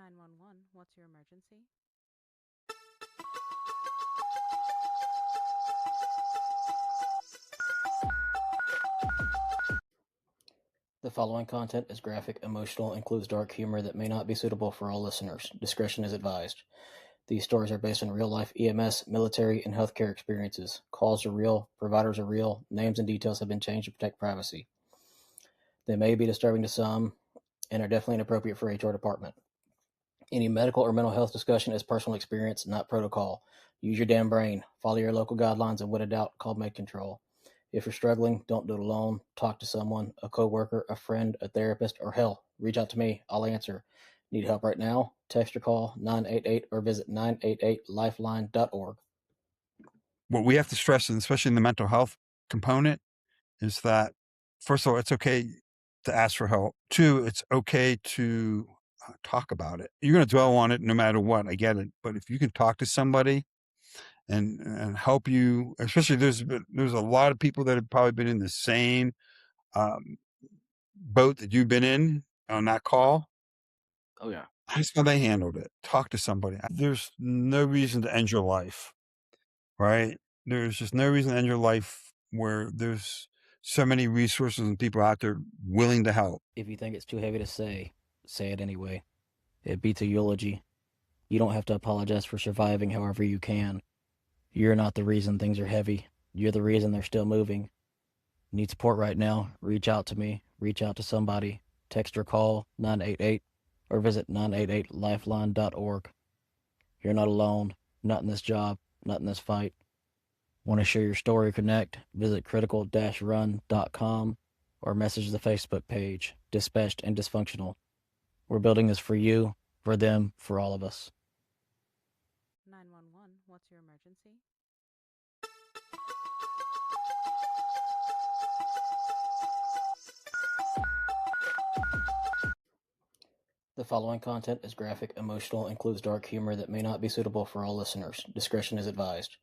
911, what's your emergency? The following content is graphic, emotional, includes dark humor that may not be suitable for all listeners. Discretion is advised. These stories are based on real-life EMS, military, and healthcare experiences. Calls are real, providers are real, names and details have been changed to protect privacy. They may be disturbing to some and are definitely inappropriate for HR department. Any medical or mental health discussion is personal experience, not protocol. Use your damn brain. Follow your local guidelines, and when in doubt, call Med Control. If you're struggling, don't do it alone. Talk to someone, a coworker, a friend, a therapist, or hell, reach out to me. I'll answer. Need help right now? Text or call 988 or visit 988lifeline.org. What we have to stress, and especially in the mental health component, is that, first of all, it's okay to ask for help. Two, it's okay to talk about it. You're going to dwell on it no matter what. I get it. But if you can talk to somebody and help you, especially there's a lot of people that have probably been in the same boat that you've been in on that call. Oh, yeah. That's how they handled it. Talk to somebody. There's no reason to end your life, right? There's just no reason to end your life where there's so many resources and people out there willing to help. If you think it's too heavy to say it anyway. It beats a eulogy. You don't have to apologize for surviving however you can. You're not the reason things are heavy. You're the reason they're still moving. Need support right now? Reach out to me. Reach out to somebody. Text or call 988 or visit 988lifeline.org. You're not alone. Not in this job. Not in this fight. Want to share your story or connect? Visit critical-run.com or message the Facebook page, Dispatched and Dysfunctional. We're building this for you, for them, for all of us. 911, what's your emergency? The following content is graphic, emotional, includes dark humor that may not be suitable for all listeners. Discretion is advised.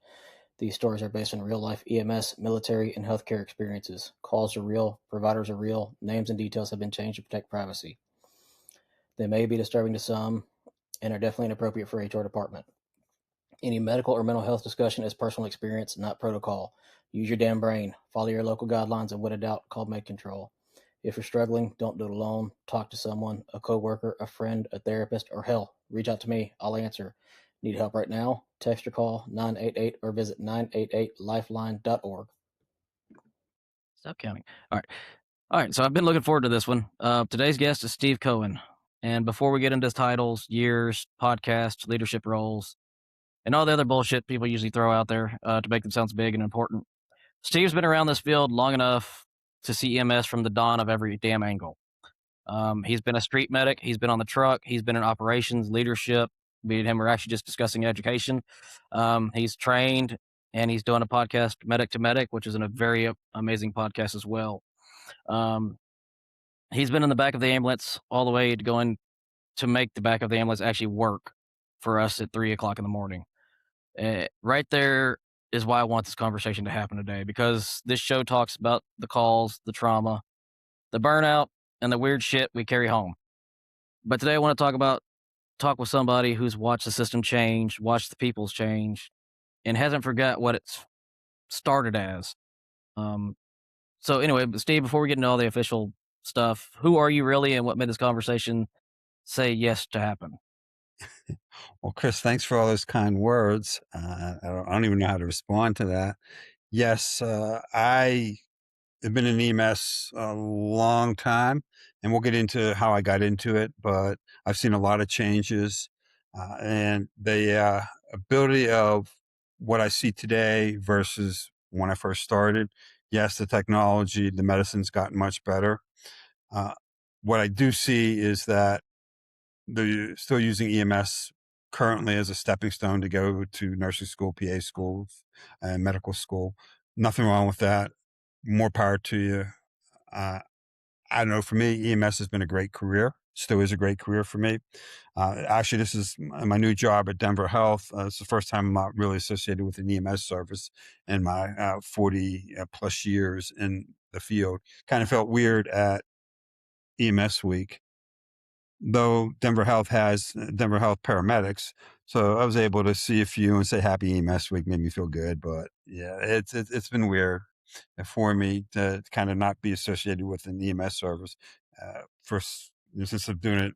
These stories are based on real-life EMS, military, and healthcare experiences. Calls are real, providers are real, names and details have been changed to protect privacy. They may be disturbing to some and are definitely inappropriate for HR department. Any medical or mental health discussion is personal experience, not protocol. Use your damn brain. Follow your local guidelines, and when in doubt, call Med Control. If you're struggling, don't do it alone. Talk to someone, a coworker, a friend, a therapist, or hell, reach out to me. I'll answer. Need help right now? Text or call 988 or visit 988lifeline.org. Stop counting. All right. So I've been looking forward to this one. Today's guest is Steve Cohen. And before we get into titles, years, podcasts, leadership roles, and all the other bullshit people usually throw out there to make them sound big and important, Steve's been around this field long enough to see EMS from the dawn of every damn angle. He's been a street medic. He's been on the truck. He's been in operations, leadership. Me and him are actually just discussing education. He's trained, and he's doing a podcast, Medic to Medic, which is a very amazing podcast as well. He's been in the back of the ambulance all the way to going to make the back of the ambulance actually work for us at 3 o'clock in the morning. Right there is why I want this conversation to happen today, because this show talks about the calls, the trauma, the burnout, and the weird shit we carry home. But today I want to talk with somebody who's watched the system change, watched the people's change, and hasn't forgot what it's started as. So anyway, Steve, before we get into all the official stuff, who are you really, and what made this conversation say yes to happen? Well, Chris, thanks for all those kind words. I don't even know how to respond to that. Yes, I have been in EMS a long time, and we'll get into how I got into it, but I've seen a lot of changes, and the ability of what I see today versus when I first started. Yes, the technology, the medicine's gotten much better. What I do see is that they're still using EMS currently as a stepping stone to go to nursing school, PA schools, and medical school. Nothing wrong with that. More power to you. I don't know. For me, EMS has been a great career. Still is a great career for me. Actually, this is my new job at Denver Health. It's the first time I'm not really associated with an EMS service in my 40 plus years in the field. Kind of felt weird at EMS week though Denver Health has Denver Health paramedics. So I was able to see a few and say happy EMS week, made me feel good. But yeah, it's been weird for me to kind of not be associated with an EMS service since I've doing it,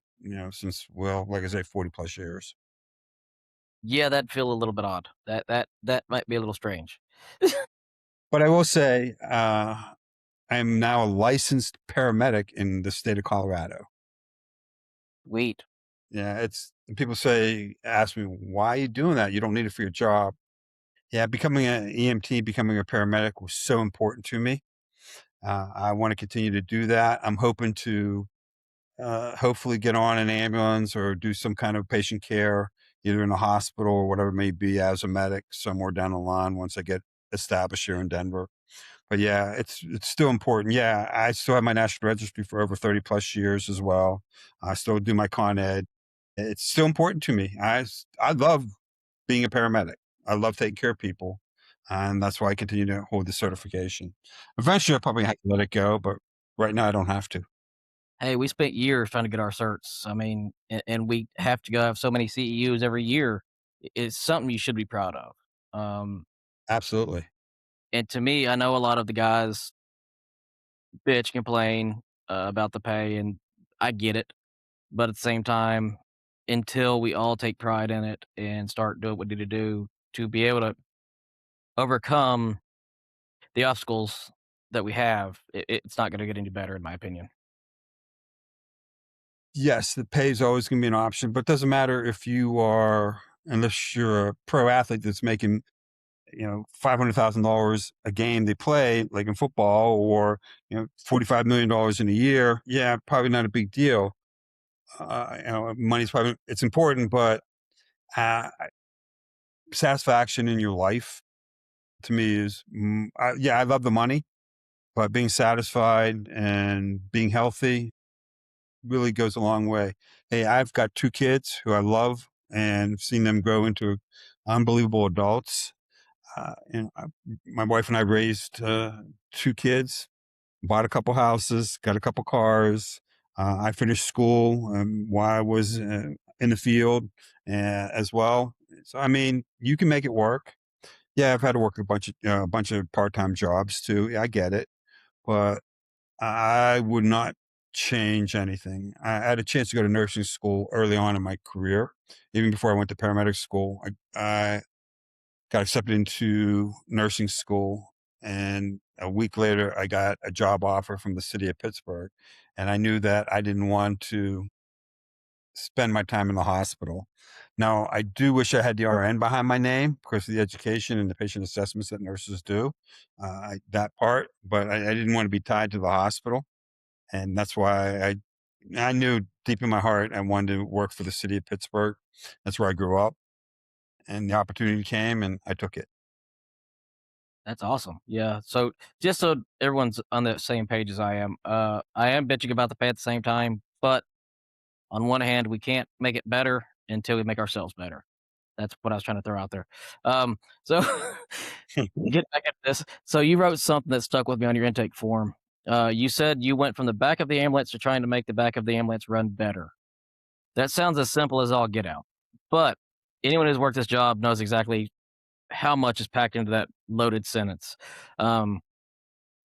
since, well, like I say, 40 plus years. Yeah, that'd feel a little bit odd. That might be a little strange. But I will say, I'm now a licensed paramedic in the state of Colorado. Sweet. Yeah, people ask me, why are you doing that? You don't need it for your job. Yeah, becoming an EMT, becoming a paramedic was so important to me. I want to continue to do that. I'm hoping to hopefully get on an ambulance or do some kind of patient care, either in a hospital or whatever it may be, as a medic somewhere down the line once I get established here in Denver. But yeah, it's still important. Yeah, I still have my national registry for over 30 plus years as well. I still do my Con Ed. It's still important to me. I love being a paramedic. I love taking care of people, and that's why I continue to hold the certification. Eventually, I'll probably have to let it go, but right now I don't have to. Hey, we spent years trying to get our certs. I mean, and we have to go have so many CEUs every year. It's something you should be proud of. Um, Absolutely. and to me, I know a lot of the guys bitch, complain about the pay, and I get it. But at the same time, until we all take pride in it and start doing what we need to do to be able to overcome the obstacles that we have, it's not going to get any better, in my opinion. Yes, the pay is always going to be an option, but it doesn't matter unless you're a pro athlete that's making, $500,000 a game they play, like in football, or, $45 million in a year. Yeah, probably not a big deal. Money's probably, it's important, but uh, satisfaction in your life to me is, I love the money, but being satisfied and being healthy really goes a long way. Hey, I've got 2 kids who I love and seen them grow into unbelievable adults. My wife and I raised 2 kids, bought a couple houses, got a couple cars. I finished school while I was in the field as well. So, I mean, you can make it work. Yeah, I've had to work a bunch of part-time jobs too. Yeah, I get it, but I would not change anything. I had a chance to go to nursing school early on in my career, even before I went to paramedic school. I got accepted into nursing school, and a week later, I got a job offer from the city of Pittsburgh, and I knew that I didn't want to spend my time in the hospital. Now, I do wish I had the RN behind my name because of the education and the patient assessments that nurses do, that part, but I didn't want to be tied to the hospital. And that's why I knew deep in my heart I wanted to work for the city of Pittsburgh. That's where I grew up, and the opportunity came, and I took it. That's awesome. Yeah. So just so everyone's on the same page as I am bitching about the pay at the same time, but on one hand, we can't make it better until we make ourselves better. That's what I was trying to throw out there. So get back at this. So you wrote something that stuck with me on your intake form. You said you went from the back of the ambulance to trying to make the back of the ambulance run better. That sounds as simple as all get out. But anyone who's worked this job knows exactly how much is packed into that loaded sentence. Um,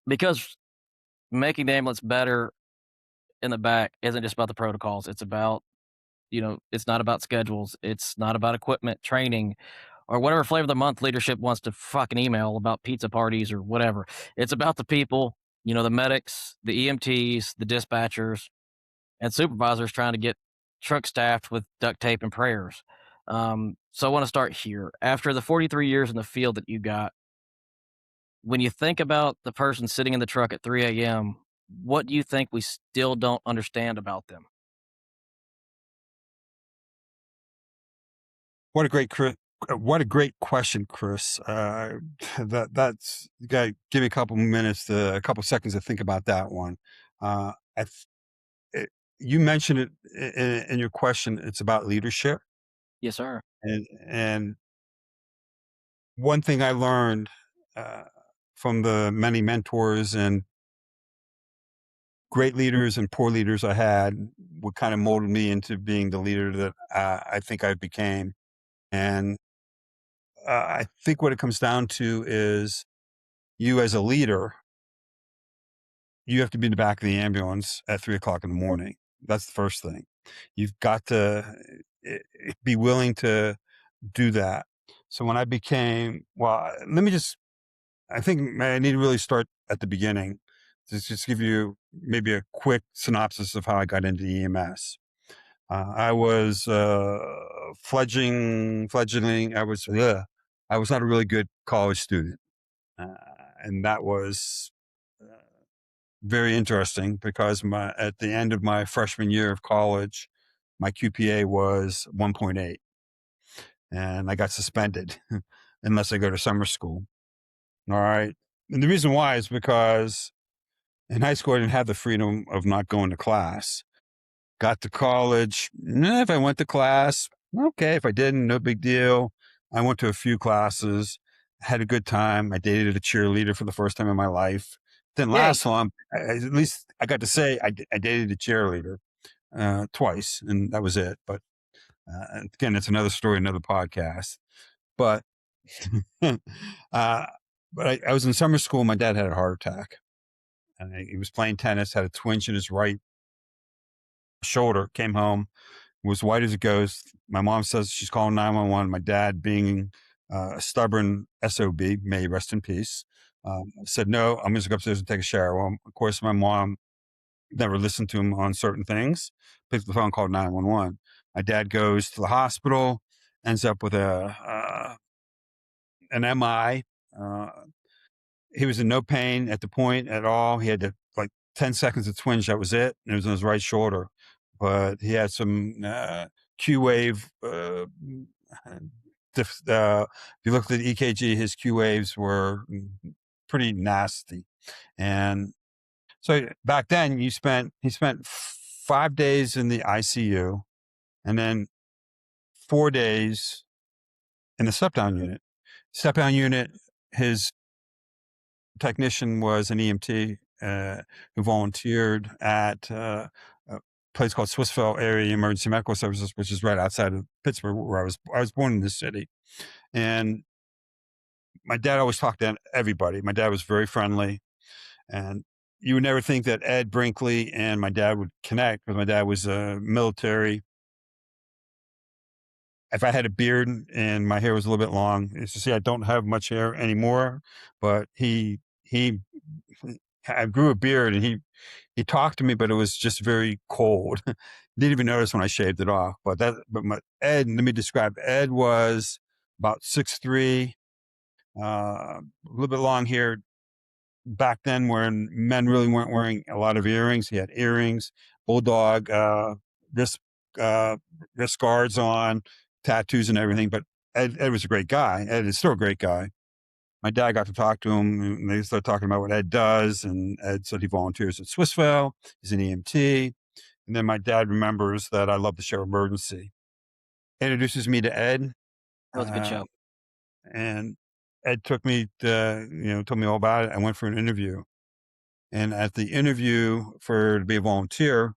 because making the ambulance better in the back isn't just about the protocols. It's about, it's not about schedules. It's not about equipment, training, or whatever flavor of the month leadership wants to fucking email about pizza parties or whatever. It's about the people, the medics, the EMTs, the dispatchers, and supervisors trying to get truck staffed with duct tape and prayers. So I want to start here. After the 43 years in the field that you got, when you think about the person sitting in the truck at 3 a.m., what do you think we still don't understand about them? What a great what a great question, Chris. That's you got to give me a couple seconds to think about that one. Uh, I, th- it, you mentioned it in your question. It's about leadership, Yes, sir. and one thing I learned uh, from the many mentors and great leaders and poor leaders I had, what kind of molded me into being the leader that I think I became. And I think what it comes down to is you as a leader, you have to be in the back of the ambulance at 3 o'clock in the morning. That's the first thing. You've got to be willing to do that. So when I became, well, I think I need to really start at the beginning. Just give you maybe a quick synopsis of how I got into EMS. I was fledgling. I was not a really good college student, uh, and that was uh, very interesting because at the end of my freshman year of college, my QPA was 1.8, and I got suspended unless I go to summer school. All right, and the reason why is because in high school I didn't have the freedom of not going to class. Got to college. If I went to class, okay. If I didn't, no big deal. I went to a few classes, had a good time. I dated a cheerleader for the first time in my life. Didn't Yay. last long. At least I got to say I dated a cheerleader twice, and that was it. But again, it's another story, another podcast. But I was in summer school. My dad had a heart attack, and he was playing tennis, had a twinge in his right shoulder, came home, was white as a ghost. My mom says she's calling 911. My dad, being a stubborn SOB, may he rest in peace, said, no, I'm just going to go upstairs and take a shower. Well, of course, my mom never listened to him on certain things, picked up the phone, called 911. My dad goes to the hospital, ends up with an MI. He was in no pain at the point at all. He had like 10 seconds of twinge. That was it. And it was on his right shoulder. But he had some Q wave. If you looked at the EKG, his Q waves were pretty nasty. And so back then, he spent 5 days in the ICU, and then 4 days in the step down unit. Step down unit, his technician was an EMT who volunteered at a place called Swissville Area Emergency Medical Services, which is right outside of Pittsburgh, where I was born in this city. And my dad always talked to everybody. My dad was very friendly, and you would never think that Ed Brinkley and my dad would connect, because my dad was military. If I had a beard and my hair was a little bit long, it's to see I don't have much hair anymore, but I grew a beard, and he talked to me, but it was just very cold. Didn't even notice when I shaved it off. But Ed, let me describe. Ed was about 6'3", a little bit long hair. Back then, when men really weren't wearing a lot of earrings, he had earrings, bulldog, wrist guards on, tattoos and everything. But Ed was a great guy. Ed is still a great guy. My dad got to talk to him, and they started talking about what Ed does. And Ed said he volunteers at Swissville. He's an EMT. And then my dad remembers that I love the show Emergency. Introduces me to Ed. That was a good show. And Ed took me to, told me all about it. I went for an interview. And at the interview to be a volunteer,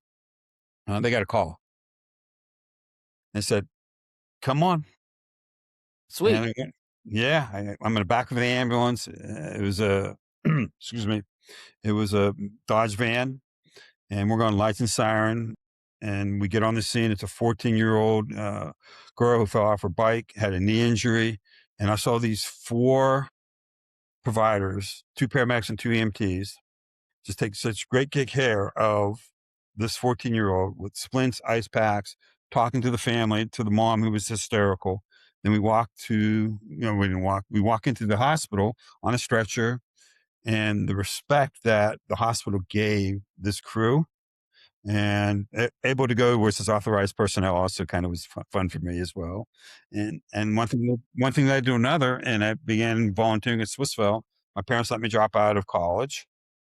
they got a call. They said, come on. Sweet. And I'm in the back of the ambulance. It was excuse me. It was a Dodge van, and we're going lights and siren. And we get on the scene. It's a 14-year-old girl who fell off her bike, had a knee injury. And I saw these 4 providers, 2 paramedics and 2 EMTs, just take such great care of this 14-year-old with splints, ice packs, talking to the family, to the mom who was hysterical. Then we walk we walk into the hospital on a stretcher, and the respect that the hospital gave this crew, and able to go where it's authorized personnel also kind of was fun for me as well. And one thing led to another, and I began volunteering at Swissville. My parents let me drop out of college.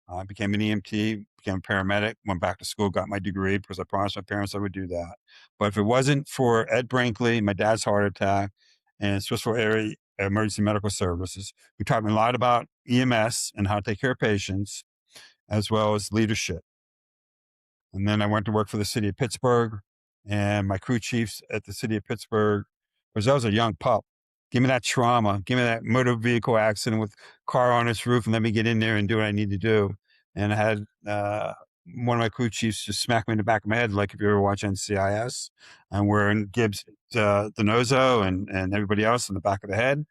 I became an EMT, became a paramedic, went back to school, got my degree because I promised my parents I would do that. But if it wasn't for Ed Brinkley, my dad's heart attack, and Swissville Area Emergency Medical Services, who taught me a lot about EMS and how to take care of patients, as well as leadership. And then I went to work for the city of Pittsburgh, and my crew chiefs at the city of Pittsburgh, because I was a young pup. Give me that trauma, give me that motor vehicle accident with car on its roof, and let me get in there and do what I need to do. And I had one of my crew chiefs just smack me in the back of my head, like if you ever watch NCIS, and wearing Gibbs, Denozo, and everybody else in the back of the head.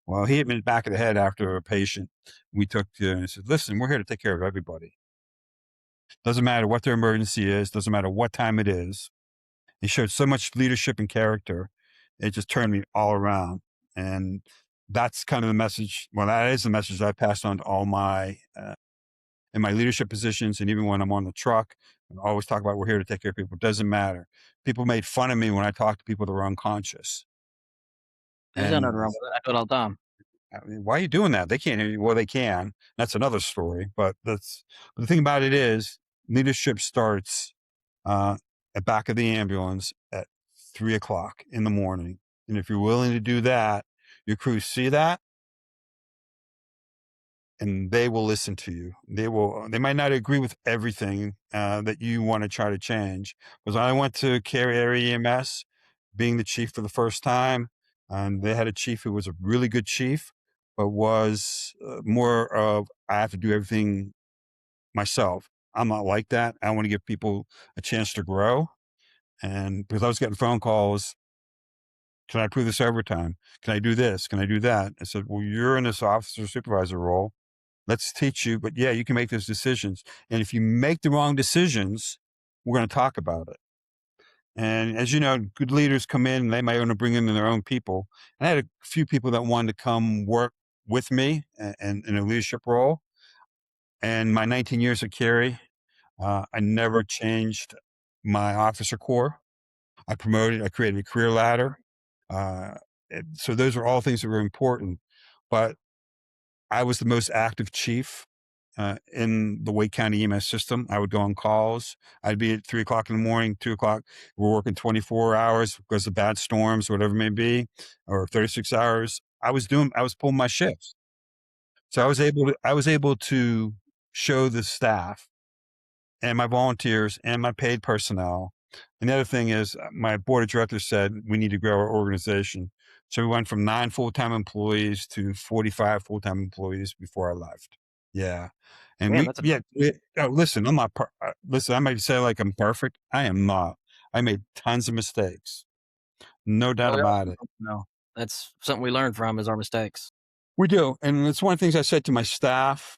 Well, he hit me in the back of the head after a patient we took to, and he said, "Listen, we're here to take care of everybody. Doesn't matter what their emergency is, doesn't matter what time it is." He showed so much leadership and character. It just turned me all around. And that's kind of the message. Well, that is the message I passed on to all my, in my leadership positions. And even when I'm on the truck, I always talk about we're here to take care of people. It doesn't matter. People made fun of me when I talked to people that were unconscious. There's nothing And wrong with that. I do it all the time. I mean, why are you doing that? They can't hear you. Well, they can. That's another story. But the thing about it is leadership starts at the back of the ambulance at 3:00 in the morning. And if you're willing to do that, your crews see that and they will listen to you. They might not agree with everything that you want to try to change. Because when I went to Cary Area EMS, being the chief for the first time, and they had a chief who was a really good chief, but was more of, I have to do everything myself. I'm not like that. I want to give people a chance to grow. And because I was getting phone calls, can I approve this overtime? Can I do this? Can I do that? I said, well, you're in this officer supervisor role. Let's teach you. But yeah, you can make those decisions. And if you make the wrong decisions, we're going to talk about it. And as you know, good leaders come in and they might want to bring in their own people. And I had a few people that wanted to come work with me and in a leadership role. And my 19 years at Cary, I never changed my officer corps. I created a career ladder. Uh, so those are all things that were important. But I was the most active chief in the Wake County EMS system. I would go on calls. I'd be at 3:00 in the morning, 2:00. We're working 24 hours because of bad storms, whatever it may be, or 36 hours. I was pulling my shifts. So I was able to show the staff and my volunteers and my paid personnel. And the other thing is my board of directors said we need to grow our organization. So we went from 9 full-time employees to 45 full-time employees before I left. Yeah. And Man, that's listen, I'm not, listen, I might say like I'm perfect. I am not. I made tons of mistakes. No doubt about it. no. That's something we learn from is our mistakes. We do. And it's one of the things I said to my staff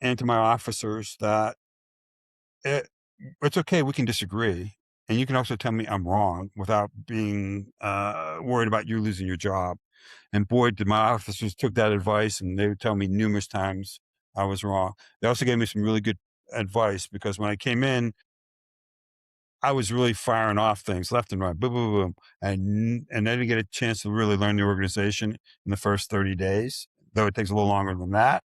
and to my officers that it's okay. We can disagree. And you can also tell me I'm wrong without being worried about you losing your job. And boy, did my officers took that advice, and they would tell me numerous times I was wrong. They also gave me some really good advice because when I came in, I was really firing off things left and right, boom, boom, boom. And I didn't get a chance to really learn the organization in the first 30 days, though it takes a little longer than that.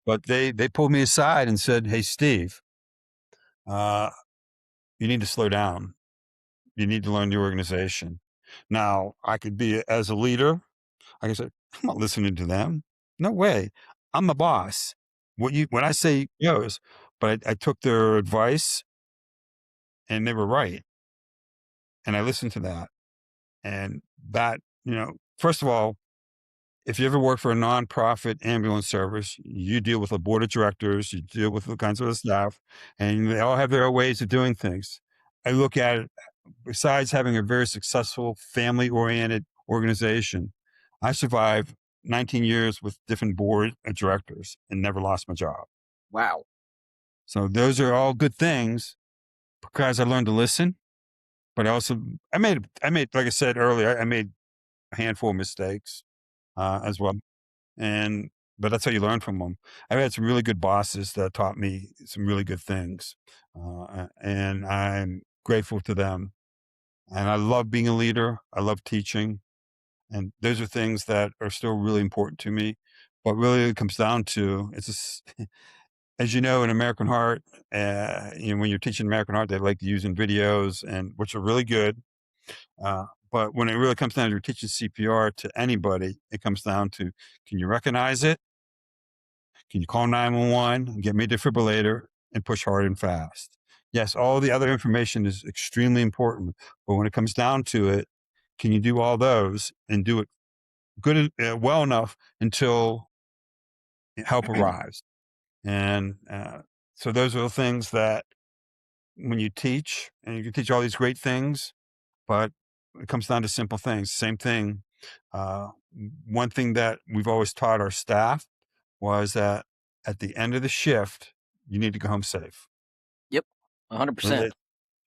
But they pulled me aside and said, hey, Steve, you need to slow down. You need to learn the organization. Now, I could be as a leader, like I said, I'm not listening to them. No way. I'm the boss. What I say goes. But I took their advice and they were right. And I listened to that. And that, first of all, if you ever work for a nonprofit ambulance service, you deal with a board of directors, you deal with all kinds of staff, and they all have their ways of doing things. I look at it, besides having a very successful family-oriented organization, I survived 19 years with different board of directors and never lost my job. Wow. So those are all good things because I learned to listen, but I made, like I said earlier, I made a handful of mistakes as well. But that's how you learn from them. I've had some really good bosses that taught me some really good things. And I'm grateful to them. And I love being a leader. I love teaching. And those are things that are still really important to me. But really it comes down to, it's just, as you know, in American Heart, when you're teaching American Heart, they like using videos which are really good. But when it really comes down to teaching CPR to anybody, it comes down to, can you recognize it? Can you call 911 and get me a defibrillator and push hard and fast? Yes, all the other information is extremely important, but when it comes down to it, can you do all those and do it well enough until help arrives? And so those are the things that when you teach, and you can teach all these great things, but it comes down to simple things. Same thing. Uh, One thing that we've always taught our staff was that at the end of the shift, you need to go home safe. Yep, 100%.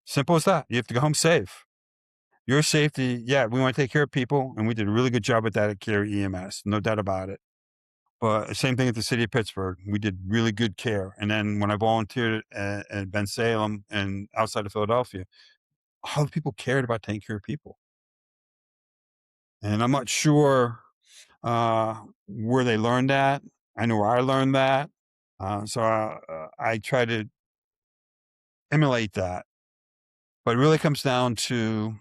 Simple as that. You have to go home safe. Your safety, yeah, we want to take care of people, and we did a really good job at that at Care EMS, no doubt about it. But same thing at the city of Pittsburgh. We did really good care. And then when I volunteered at Ben Salem and outside of Philadelphia, all the people cared about taking care of people. And I'm not sure where they learned that. I know where I learned that. I try to emulate that. But it really comes down to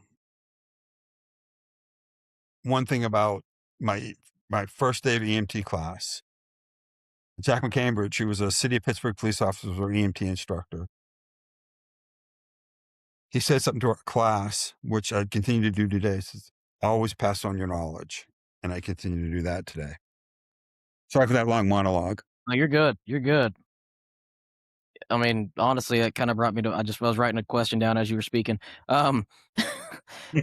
one thing about my first day of EMT class. Jack McCambridge, who was a city of Pittsburgh police officer or EMT instructor, he said something to our class, which I continue to do today. He says, always pass on your knowledge. And I continue to do that today. Sorry for that long monologue. No, you're good. You're good. I mean, honestly, that kind of brought me to. I was writing a question down as you were speaking. So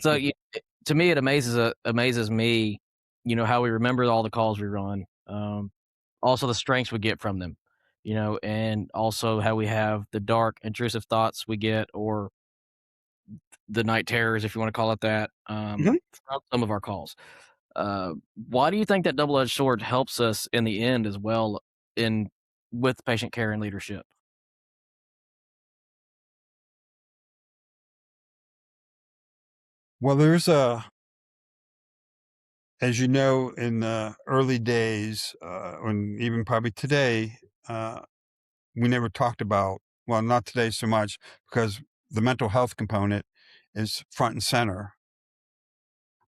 to me, it amazes me, how we remember all the calls we run. Also the strengths we get from them, and also how we have the dark, intrusive thoughts we get, or the night terrors, if you want to call it that, Mhm. from some of our calls. Why do you think that double-edged sword helps us in the end as well in with patient care and leadership? Well, as you know, in the early days, and even probably today, we never talked about, well, not today so much because the mental health component is front and center.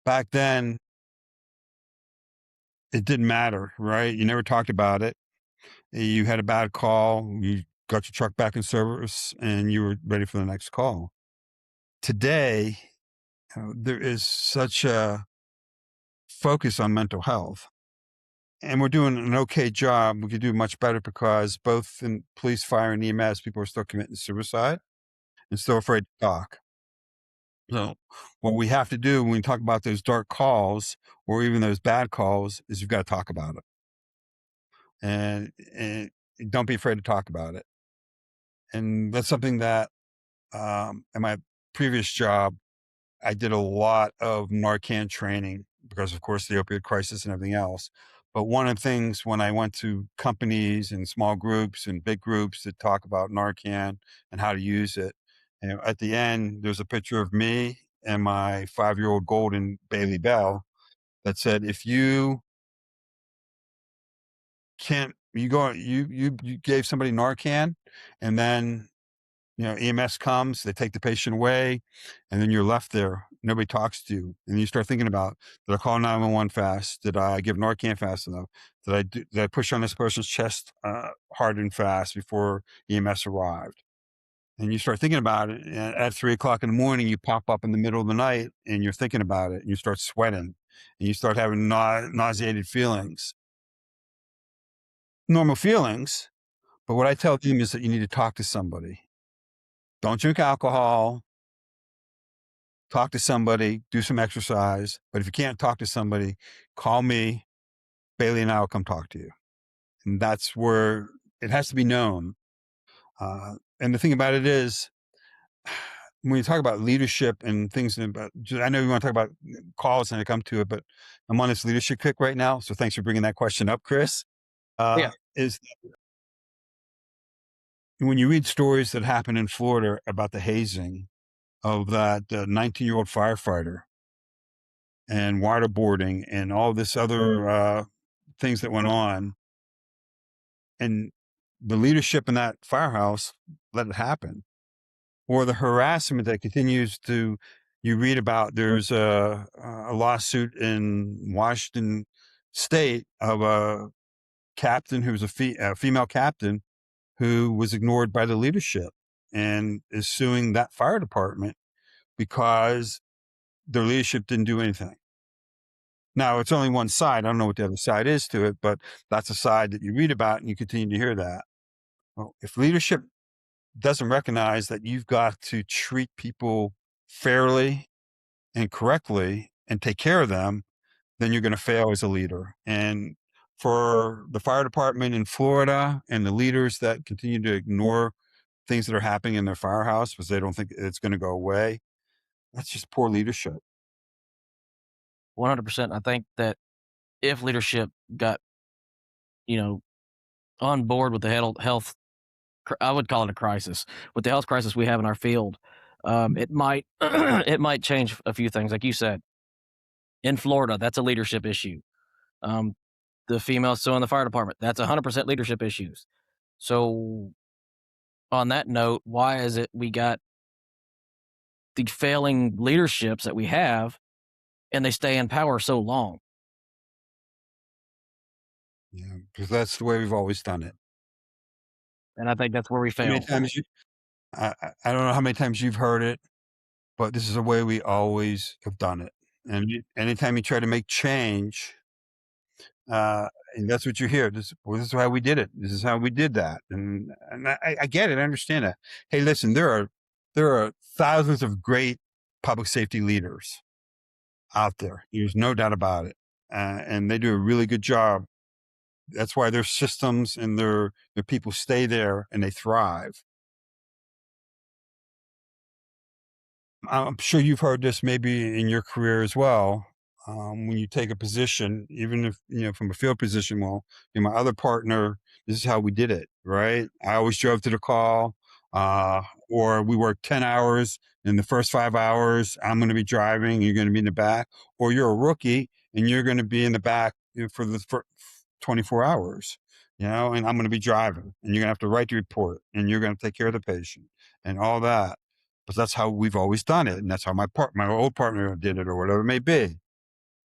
Back then, it didn't matter, right? You never talked about it. You had a bad call, you got your truck back in service, and you were ready for the next call. Today, there is such a focus on mental health, and we're doing an okay job. We could do much better because both in police, fire, and EMS, people are still committing suicide and still afraid to talk. So, what we have to do when we talk about those dark calls or even those bad calls is you've got to talk about it, and don't be afraid to talk about it. And that's something that in my previous job, I did a lot of Narcan training because, of course, the opioid crisis and everything else. But one of the things when I went to companies and small groups and big groups that talk about Narcan and how to use it, at the end, there's a picture of me and my 5-year-old golden Bailey Bell that said, if you can't, you gave somebody Narcan and then EMS comes, they take the patient away, and then you're left there. Nobody talks to you. And you start thinking about, did I call 911 fast? Did I give Narcan fast enough? Did I push on this person's chest hard and fast before EMS arrived? And you start thinking about it. And at 3 o'clock in the morning, you pop up in the middle of the night and you're thinking about it and you start sweating and you start having nauseated feelings. Normal feelings. But what I tell them is that you need to talk to somebody. Don't drink alcohol. Talk to somebody, do some exercise. But if you can't talk to somebody, call me. Bailey and I will come talk to you. And that's where it has to be known. And the thing about it is, when you talk about leadership and things about, I know you want to talk about calls and I come to it, but I'm on this leadership kick right now. So thanks for bringing that question up, Chris. Yeah. Is when you read stories that happen in Florida about the hazing of that 19-year-old firefighter and waterboarding and all this other things that went on, and the leadership in that firehouse let it happen, or the harassment that continues to, you read about, there's a lawsuit in Washington state of a captain who was a female captain who was ignored by the leadership. and is suing that fire department because their leadership didn't do anything. Now, it's only one side. I don't know what the other side is to it, but that's a side that you read about and you continue to hear that. Well, if leadership doesn't recognize that you've got to treat people fairly and correctly and take care of them, then you're going to fail as a leader. And for the fire department in Florida and the leaders that continue to ignore things that are happening in their firehouse because they don't think it's going to go away, that's just poor leadership. 100%. I think that if leadership got, on board with the health, I would call it a crisis, with the health crisis we have in our field, it might it might change a few things. Like you said, in Florida, that's a leadership issue. The females still in the fire department, that's 100% leadership issues. So on that note, why is it we got the failing leaderships that we have and they stay in power so long? Yeah, because that's the way we've always done it. And I think that's where we How many fail. times I don't know how many times you've heard it, but this is the way we always have done it. And anytime you try to make change, and that's what you hear. This is how we did it. This is how we did that. And I get it. I understand that. Hey, listen, there are thousands of great public safety leaders out there. There's no doubt about it. And they do a really good job. That's why their systems and their people stay there and they thrive. I'm sure you've heard this maybe in your career as well. When you take a position, even if, from a field position, well, my other partner, this is how we did it, right? I always drove to the call, or we worked 10 hours. In the first 5 hours, I'm going to be driving, you're going to be in the back, or you're a rookie and you're going to be in the back for 24 hours, and I'm going to be driving and you're going to have to write the report and you're going to take care of the patient and all that. But that's how we've always done it. And that's how my old partner did it or whatever it may be.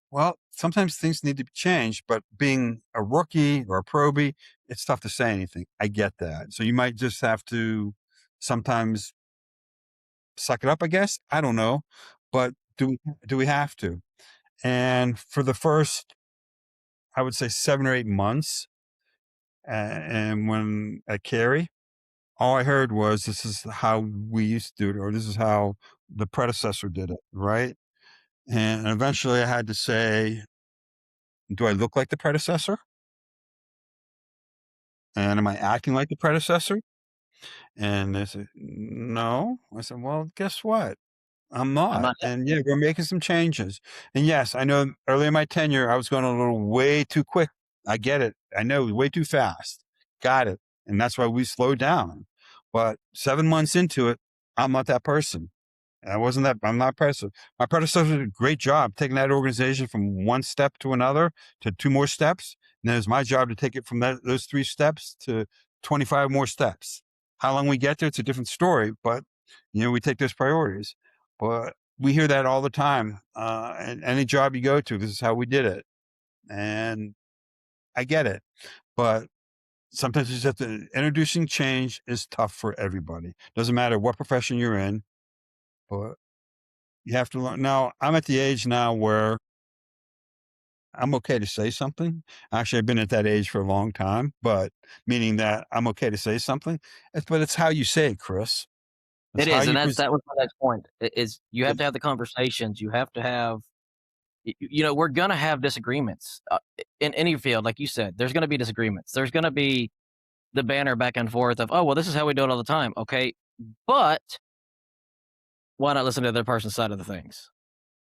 Well, sometimes things need to be changed, but being a rookie or a probie, it's tough to say anything. I get that. So you might just have to sometimes suck it up, I guess. I don't know. But do we have to? And for the first, I would say 7 or 8 months, and when at Carey, all I heard was, this is how we used to do it, or this is how the predecessor did it, right? And eventually I had to say, do I look like the predecessor? And am I acting like the predecessor? And they said, no. I said, well, guess what? I'm I'm not. not. And yeah, we're making some changes. And yes, I know early in my tenure, I was going a little way too quick. I get it. I know, way too fast. Got it. And that's why we slowed down. But 7 months into it, I'm not that person. I'm not predecessor. My predecessor did a great job taking that organization from one step to another to 2 more steps. And then it's my job to take it from those 3 steps to 25 more steps. How long we get there, it's a different story, but we take those priorities. But we hear that all the time. And any job you go to, this is how we did it. And I get it. But sometimes you just have to, introducing change is tough for everybody. Doesn't matter what profession you're in, but you have to learn. Now, I'm at the age now where I'm okay to say something. Actually, I've been at that age for a long time, but meaning that I'm okay to say something. But it's how you say it, Chris. It's It how is, and you that was my next point. Is you have to have the conversations. You have to have, we're gonna have disagreements in any field, like you said. There's gonna be disagreements. There's gonna be the banner back and forth of, oh well, this is how we do it all the time. Okay, but why not listen to the other person's side of the things?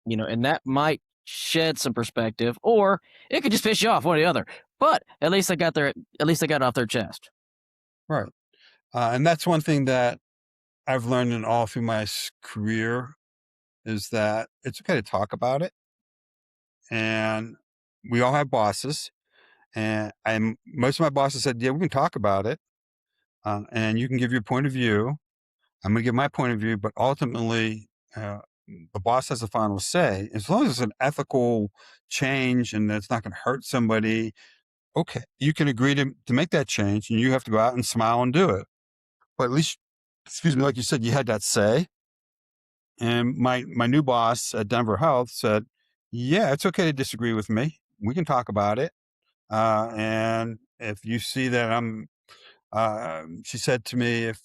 And that might shed some perspective, or it could just piss you off, one or the other. But at least they got it off their chest. Right. And that's one thing that I've learned in all through my career is that it's okay to talk about it. And we all have bosses, and most of my bosses said, yeah, we can talk about it. And you can give your point of view. I'm going to give my point of view, but ultimately, the boss has the final say. As long as it's an ethical change and it's not going to hurt somebody, okay, you can agree to make that change, and you have to go out and smile and do it. But at least excuse me, like you said, you had that say. And my new boss at Denver Health said, "Yeah, it's okay to disagree with me. We can talk about it. And if you see that I'm," she said to me, if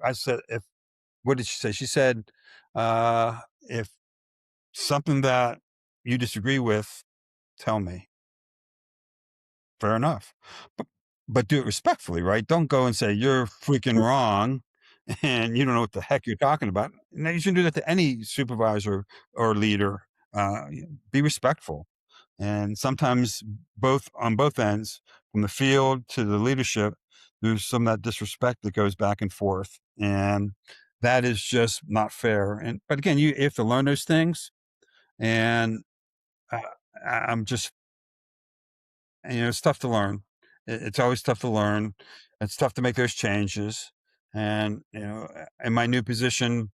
I said, if what did she say? She said, if something that you disagree with, tell me. Fair enough. But, but do it respectfully, right? Don't go and say you're freaking wrong and you don't know what the heck you're talking about. No, you shouldn't do that to any supervisor or leader. Be respectful. And sometimes on both ends, from the field to the leadership, there's some of that disrespect that goes back and forth. And that is just not fair. But again, you have to learn those things. And uh, I'm just, it's tough to learn. It's always tough to learn. It's tough to make those changes. And, in my new position,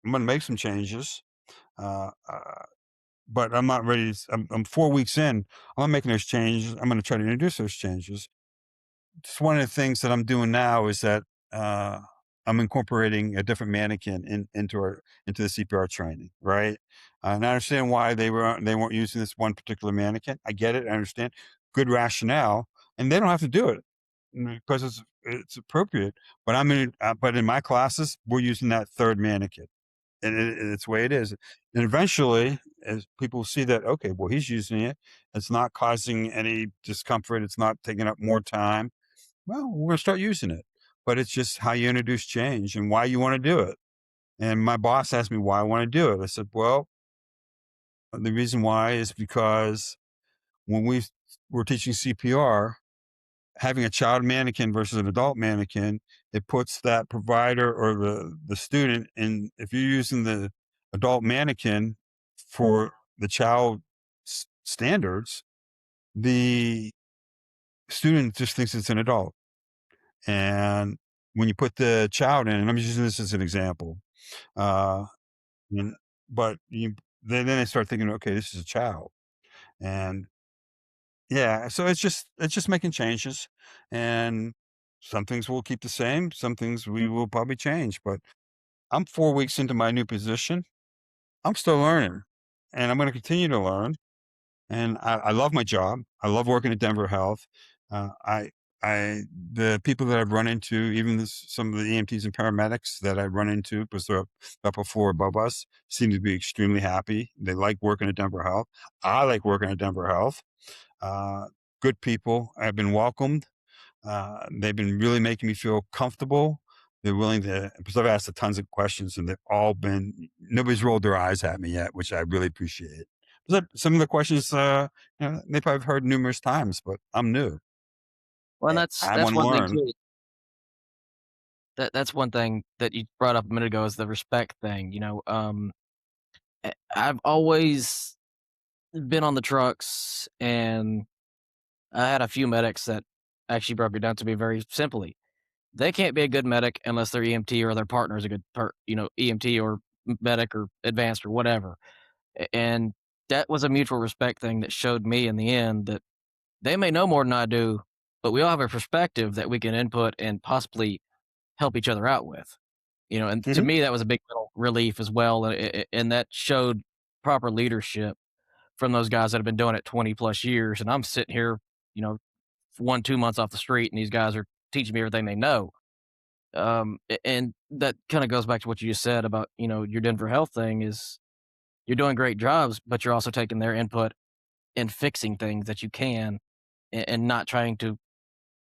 I'm going to make some changes. Uh, uh, but I'm not ready. I'm 4 weeks in. I'm not making those changes. I'm going to try to introduce those changes. Just one of the things that I'm doing now is that uh, I'm incorporating a different mannequin into the CPR training, right? And I understand why they weren't using this one particular mannequin. I get it. I understand. Good rationale, and they don't have to do it because it's appropriate. But but in my classes, we're using that third mannequin, and it's the way it is. And eventually, as people see that, okay, well, he's using it. It's not causing any discomfort. It's not taking up more time. Well, we're going to start using it. But it's just how you introduce change and why you want to do it. And my boss asked me why I want to do it. I said, well, the reason why is because when we were teaching CPR, having a child mannequin versus an adult mannequin, it puts that provider or the student in, if you're using the adult mannequin for the child standards, the student just thinks it's an adult. And when you put the child in, and I'm using this as an example, uh, and, but then they start thinking, okay, this is a child. And yeah, so it's just making changes, and some things will keep the same, some things we will probably change. But I'm 4 weeks into my new position. I'm still learning, and I'm going to continue to learn. And I love my job. I love working at Denver Health. Uh, I, I, the people that I've run into, even some of the EMTs and paramedics that I run into, because they're up a floor above us, seem to be extremely happy. They like working at Denver Health. I like working at Denver Health. Uh, Good people. I've been welcomed. They've been really making me feel comfortable. They're willing to, because I've asked tons of questions and nobody's rolled their eyes at me yet, which I really appreciate. Some of the questions, they probably have heard numerous times, but I'm new. Well, and And that's I that's want to one thing learn. too. That's one thing that you brought up a minute ago is the respect thing. I've always been on the trucks, and I had a few medics that actually broke it down to me very simply. They can't be a good medic unless their EMT or their partner is a good EMT or medic or advanced or whatever. And that was a mutual respect thing that showed me in the end that they may know more than I do, but we all have a perspective that we can input and possibly help each other out with. And to Mhm. me, that was a big mental relief as well. And that showed proper leadership from those guys that have been doing it 20 plus years. And I'm sitting here, you know, 1, 2 months off the street, and these guys are teaching me everything they know. And that kind of goes back to what you just said about, your Denver Health thing is you're doing great jobs, but you're also taking their input and fixing things that you can and not trying to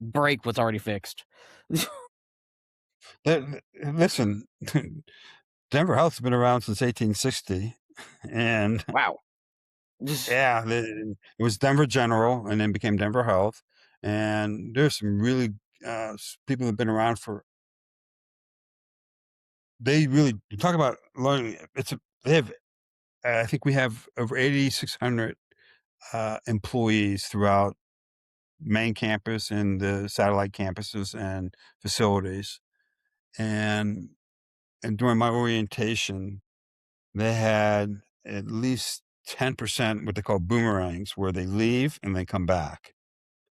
break what's already fixed. Listen, Denver Health's been around since 1860, and Wow. yeah, it was Denver General, and then became Denver Health. And there's some really people that have been around for. They really you talk about learning. They have. I think we have over 8,600 employees throughout main campus and the satellite campuses and facilities. And during my orientation, they had at least 10% what they call boomerangs, where they leave and they come back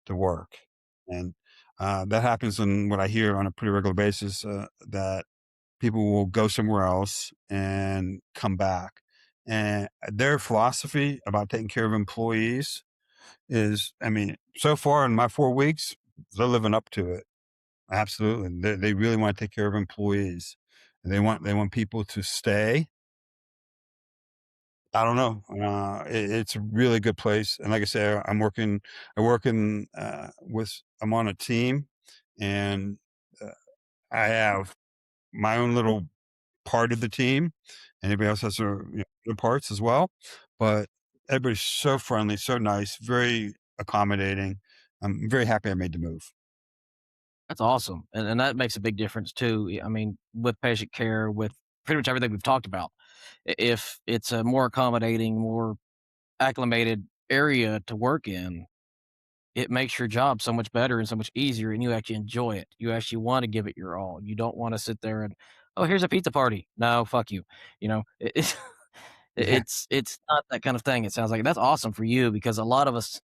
to work. And That happens in what I hear on a pretty regular basis, that people will go somewhere else and come back. And their philosophy about taking care of employees is, I mean, so far in my 4 weeks, they're living up to it. Absolutely. They really want to take care of employees. They want people to stay. I don't know. It's a really good place. And like I say, I work I'm on a team, and uh, I have my own little part of the team, and everybody else has their parts as well. But everybody's so friendly, so nice, very accommodating. I'm very happy I made the move. That's awesome, and that makes a big difference too. I mean, with patient care, with pretty much everything we've talked about, if it's a more accommodating, more acclimated area to work in, it makes your job so much better and so much easier, and you actually enjoy it. You actually want to give it your all. You don't want to sit there and, oh, here's a pizza party. No, fuck you. It's Yeah, it's not that kind of thing. It sounds like that's awesome for you because a lot of us,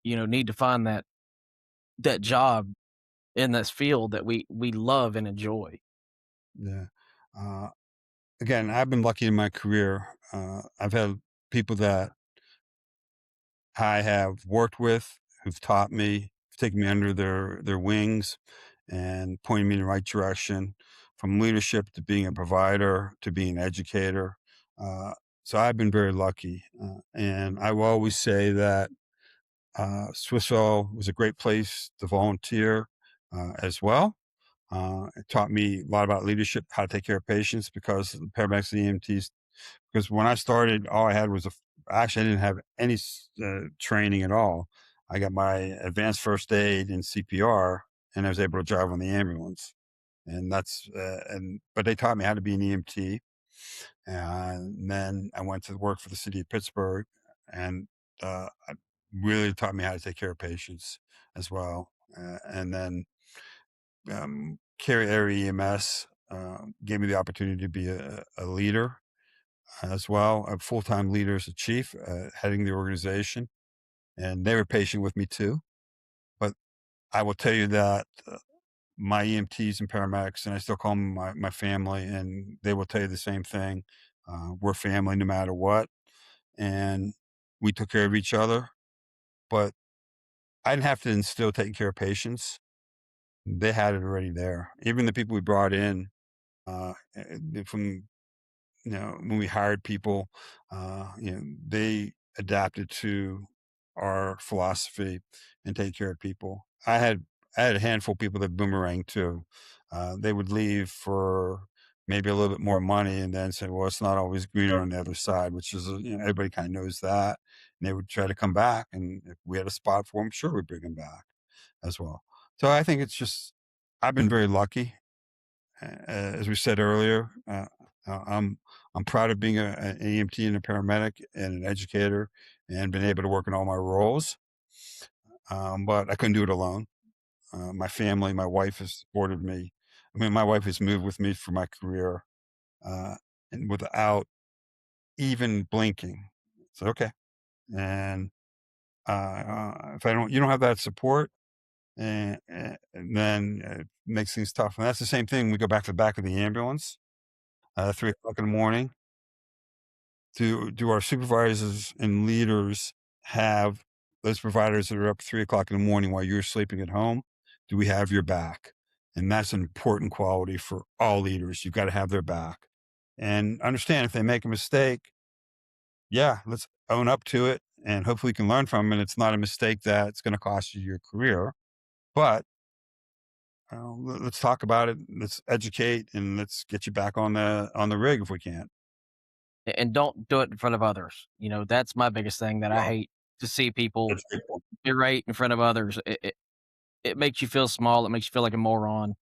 need to find that job in this field that we love and enjoy. yeah. Uh, Again, I've been lucky in my career. I've had people that I have worked with who've taught me, taken me under their wings, and pointed me in the right direction, from leadership to being a provider to being an educator. Uh, so I've been very lucky, and I will always say that Swissvale was a great place to volunteer as well. It taught me a lot about leadership, how to take care of patients, because the paramedics and EMTs, because when I started, all I had was actually, I didn't have any training at all. I got my advanced first aid and CPR, and I was able to drive on the ambulance. And but they taught me how to be an EMT. And then I went to work for the city of Pittsburgh, and it really taught me how to take care of patients as well. And then Carrier Area EMS gave me the opportunity to be a leader as well, a full-time leader as a chief, heading the organization, and they were patient with me too. But I will tell you that my EMTs and paramedics, and I still call them my family, and they will tell you the same thing. We're family no matter what, and we took care of each other. But I didn't have to instill taking care of patients; they had it already there. Even the people we brought in from when we hired people, they adapted to our philosophy and take care of people. I had a handful of people that boomerang too. They would leave for maybe a little bit more money and then say, "Well, it's not always greener on the other side," which is everybody kind of knows that. And they would try to come back, and if we had a spot for them, sure, we'd bring them back as well. So I think it's just I've been very lucky, as we said earlier. Uh, I'm I'm proud of being an EMT and a paramedic and an educator, and been able to work in all my roles. But I couldn't do it alone. My family, my wife has supported me. I mean, my wife has moved with me for my career, uh, and without even blinking. So okay, and if you don't have that support, and then it makes things tough. And that's the same thing. We go back to the back of the ambulance, 3 o'clock in the morning. Do our supervisors and leaders have those providers that are up 3 o'clock in the morning while you're sleeping at home? Do we have your back? And that's an important quality for all leaders. You've got to have their back. And understand if they make a mistake, yeah, let's own up to it and hopefully we can learn from it. And it's not a mistake that's going to cost you your career. But let's talk about it. Let's educate and let's get you back on the rig if we can. And don't do it in front of others. That's my biggest thing that I Well, hate to see people that's a good point. berate in front of others. It makes you feel small. It makes you feel like a moron.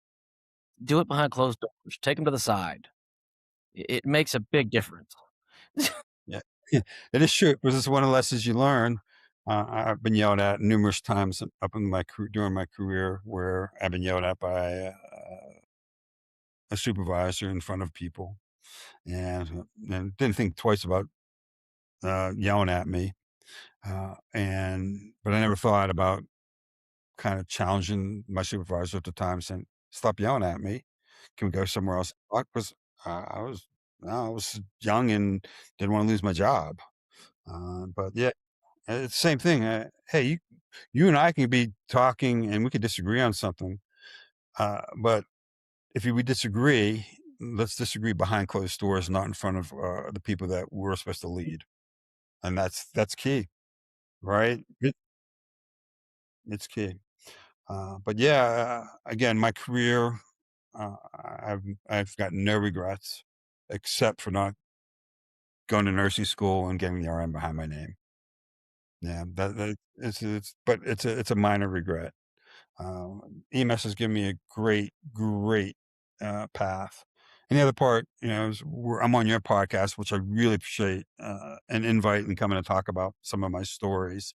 Do it behind closed doors. Take them to the side. It makes a big difference. Yeah. It is true, because it's one of the lessons you learn. I've been yelled at numerous times up in during my career, where I've been yelled at by a supervisor in front of people, and didn't think twice about yelling at me. But I never thought about kind of challenging my supervisor at the time, saying, "Stop yelling at me. Can we go somewhere else?" Because I was young and didn't want to lose my job. But yeah, it's the same thing. Hey, you and I can be talking and we could disagree on something. But if we disagree, let's disagree behind closed doors, not in front of the people that we're supposed to lead. And that's key, right? It's key. But yeah, again, my career, uh, I've got no regrets except for not going to nursing school and getting the RN behind my name. Yeah, that but it's a minor regret. EMS has given me a great path. And the other part, is I'm on your podcast, which I really appreciate an invite and coming to talk about some of my stories.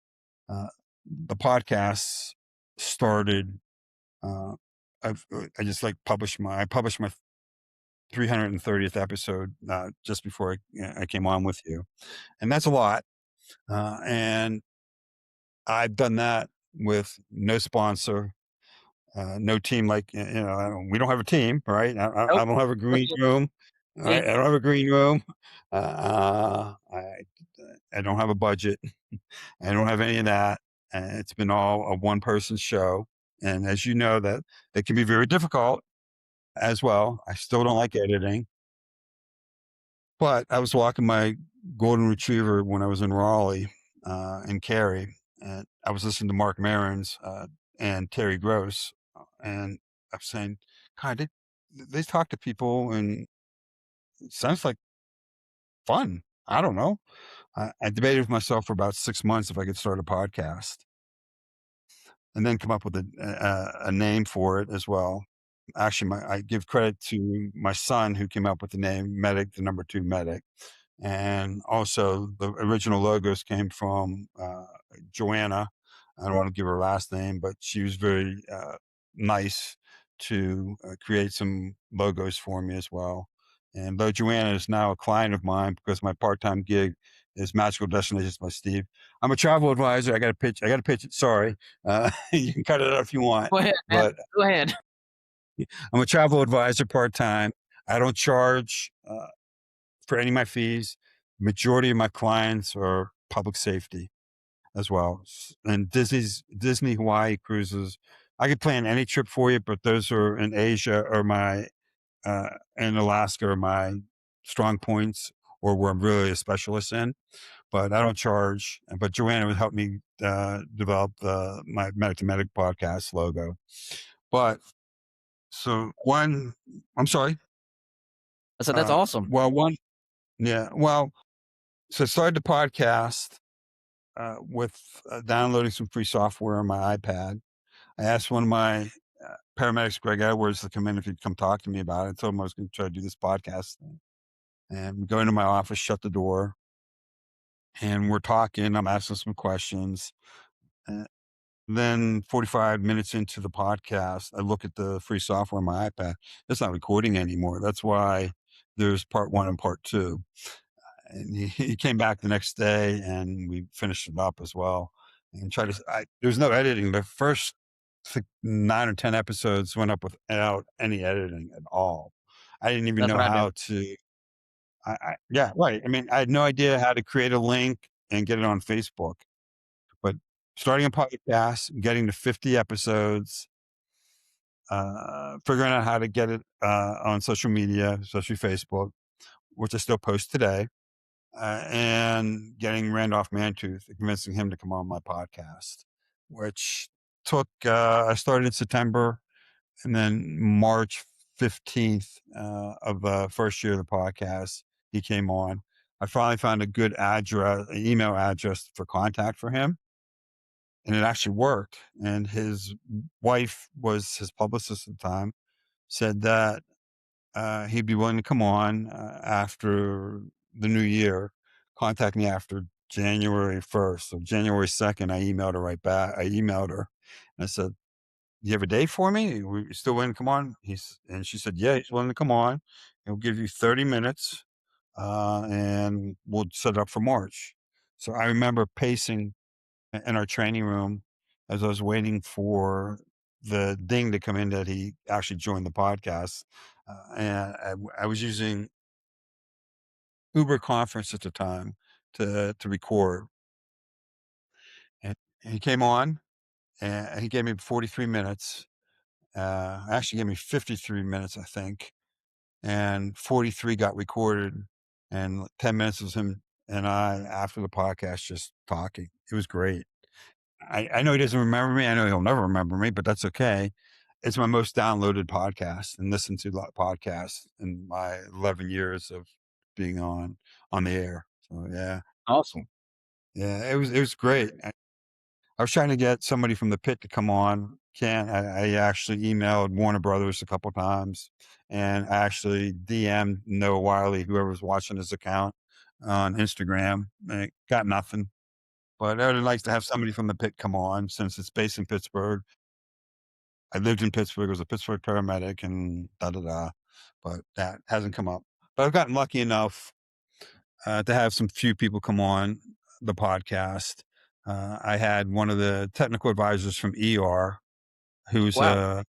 Uh, the podcast started. Uh, I just like I published my 330th episode just before I came on with you, and that's a lot. And I've done that with no sponsor, no team. Like we don't have a team, right? I Nope. don't have a green room. Me. Right? I don't have a green room. I don't have a budget. I don't have any of that. It's been all a one person show, and as you know, that can be very difficult as well. I still don't like editing. But I was walking my golden retriever when I was in Raleigh, in Cary, and I was listening to Mark Maron's, and Terry Gross, and I was saying, "God, they talk to people, and it sounds like fun." I don't know. I debated with myself for about 6 months if I could start a podcast, and then come up with a name for it as well. Actually, I give credit to my son who came up with the name Medic, the number 2 Medic. And also, the original logos came from Joanna. I don't want to give her last name, but she was very nice to create some logos for me as well. And though Joanna is now a client of mine because my part-time gig is Magical Destinations by Steve. I'm a travel advisor. I got to pitch it. Sorry. You can cut it out if you want, Go ahead, man. but Go ahead. I'm a travel advisor part-time. I don't charge for any of my fees. Majority of my clients are public safety as well. And Disney Hawaii cruises. I could plan any trip for you, but those are in Asia or in Alaska are my strong points or where I'm really a specialist in. But I don't charge. But Joanna would help me develop my Medic to Medic podcast logo. But I'm sorry. I said that's awesome. Yeah. Well, so I started the podcast with downloading some free software on my iPad. I asked one of my paramedics, Greg Edwards, to come in if he'd come talk to me about it. I told him I was going to try to do this podcast thing. And we go into my office, shut the door, and we're talking. I'm asking some questions. And then 45 minutes into the podcast, I look at the free software on my iPad. It's not recording anymore. That's why there's part 1 and part 2. And he came back the next day and we finished it up as well and there's no editing. The first 9 or 10 episodes went up without any editing at all. I didn't even That's know what I do. how to, yeah, right. I mean, I had no idea how to create a link and get it on Facebook, but starting a podcast, getting to 50 episodes, figuring out how to get it, on social media, especially Facebook, which I still post today. And getting Randolph Mantooth, convincing him to come on my podcast, which I started in September, and then March 15th of the first year of the podcast, he came on. I finally found a good email address for contact for him, and it actually worked. And his wife was his publicist at the time, said that he'd be willing to come on after the new year, contact me after January 1st. So January 2nd, I emailed her right back. I emailed her and I said, "You have a date for me? You still willing to come on?" And she said, "Yeah, he's willing to come on. He'll give you 30 minutes and we'll set it up for March." So I remember pacing in our training room as I was waiting for the ding to come in that he actually joined the podcast. And I was using Uber Conference at the time to record. And he came on and he gave me 43 minutes. Actually gave me 53 minutes, I think. And 43 got recorded. And 10 minutes was him and I after the podcast just talking. It was great. I know he doesn't remember me. I know he'll never remember me, but that's okay. It's my most downloaded podcast and listened to a lot of podcasts in my 11 years of being on the air. So yeah, Awesome. yeah, it was great. I was trying to get somebody from the pit to come on. Can't. I actually emailed Warner Brothers a couple times, and I actually DM'd Noah Wiley, whoever's watching his account on Instagram. And got nothing. But I would like to have somebody from the pit come on since it's based in Pittsburgh. I lived in Pittsburgh, was a Pittsburgh paramedic and da da da, but that hasn't come up. But I've gotten lucky enough to have some few people come on the podcast. I had one of the technical advisors from ER, who's Wow.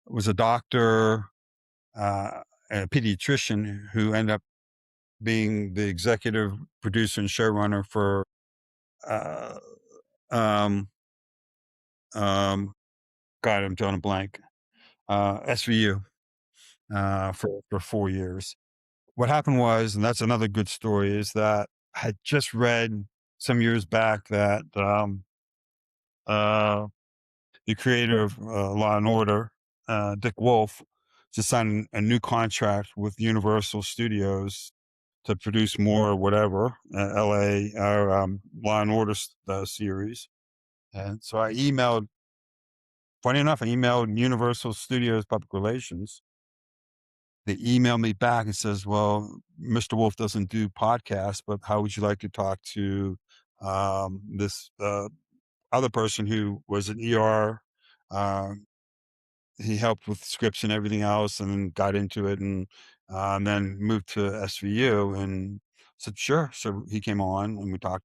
was a doctor, and a pediatrician who ended up being the executive producer and showrunner for uh, um, God, I'm drawing a blank. SVU for 4 years. What happened was, and that's another good story, is that I had just read some years back that uh, the creator of Law and Order, Dick Wolf, just signed a new contract with Universal Studios to produce more whatever LA or Law and Order series. And so I emailed. Funny enough, I emailed Universal Studios Public Relations. They emailed me back and says, "Well, Mr. Wolf doesn't do podcasts, but how would you like to talk to this other person who was an ER? Um, he helped with scripts and everything else, and then got into it, and then moved to SVU." And said, "Sure." So he came on, and we talked,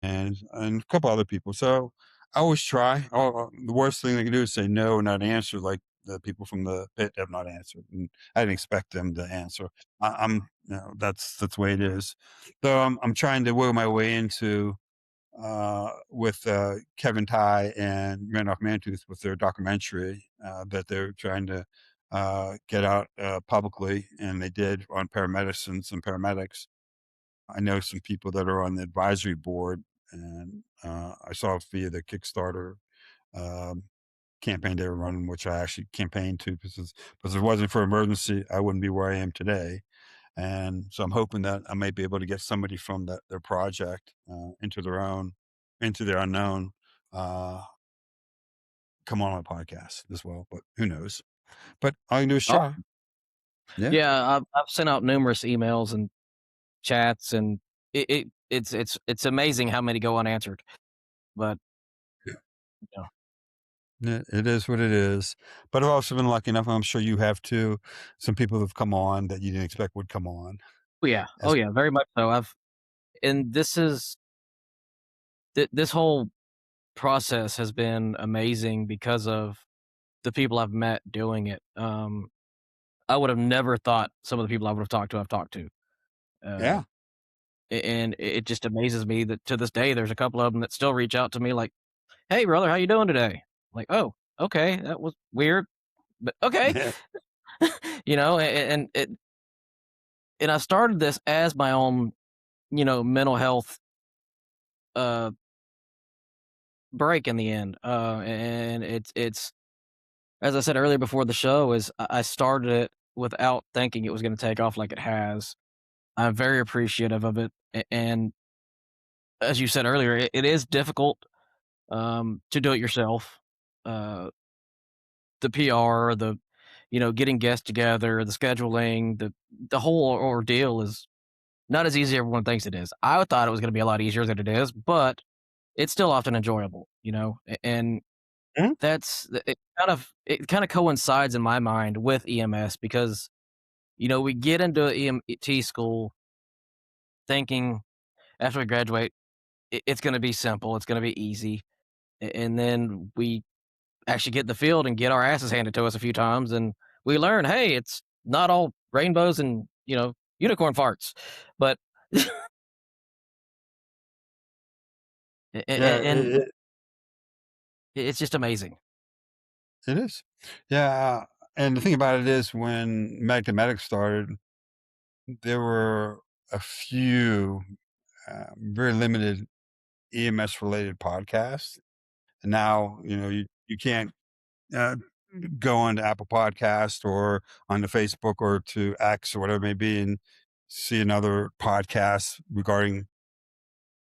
and a couple other people. So I always try. The worst thing they can do is say no and not answer, like the people from the pit have not answered, and I didn't expect them to answer. That's the way it is. So I'm trying to will my way into with Kevin Ty and Randolph Mantooth with their documentary that they're trying to get out publicly, and they did on paramedicines and paramedics. I know some people that are on the advisory board, and I saw via the Kickstarter um, campaign they were running, which I actually campaigned to because if it wasn't for emergency, I wouldn't be where I am today. And so I'm hoping that I may be able to get somebody from their project into their unknown, uh, come on my podcast as well. But who knows? But all you can do is try. Awesome. Yeah. Yeah, I've sent out numerous emails and chats, and it's amazing how many go unanswered. But Yeah. you know, It is what it is. But I've also been lucky enough, and I'm sure you have too. Some people have come on that you didn't expect would come on. oh As yeah, very much so. And this whole process has been amazing because of the people I've met doing it. I would have never thought some of the people I would have talked to I've talked to. Uh, yeah, and it just amazes me that to this day there's a couple of them that still reach out to me like, "Hey brother, how you doing today?" Like, "Oh, okay, that was weird, but okay." yeah, And I started this as my own, mental health uh break in the end. And it's as I said earlier before the show, is I started it without thinking it was going to take off like it has. I'm very appreciative of it, and as you said earlier, it is difficult to do it yourself. Uh, the PR, getting guests together, the scheduling, the whole ordeal is not as easy as everyone thinks it is. I thought it was going to be a lot easier than it is, but it's still often enjoyable, and Mhm. it kind of coincides in my mind with EMS because we get into EMT school thinking after we graduate it's going to be simple, it's going to be easy, And then we actually get in the field and get our asses handed to us a few times, and we learn, hey, it's not all rainbows and unicorn farts, but Yeah, and it's just amazing. it is. Yeah, and the thing about it is when Medic started, there were a few very limited EMS related podcasts. And now, you can't uh, go on to Apple Podcast or on the Facebook or to X or whatever it may be and see another podcast regarding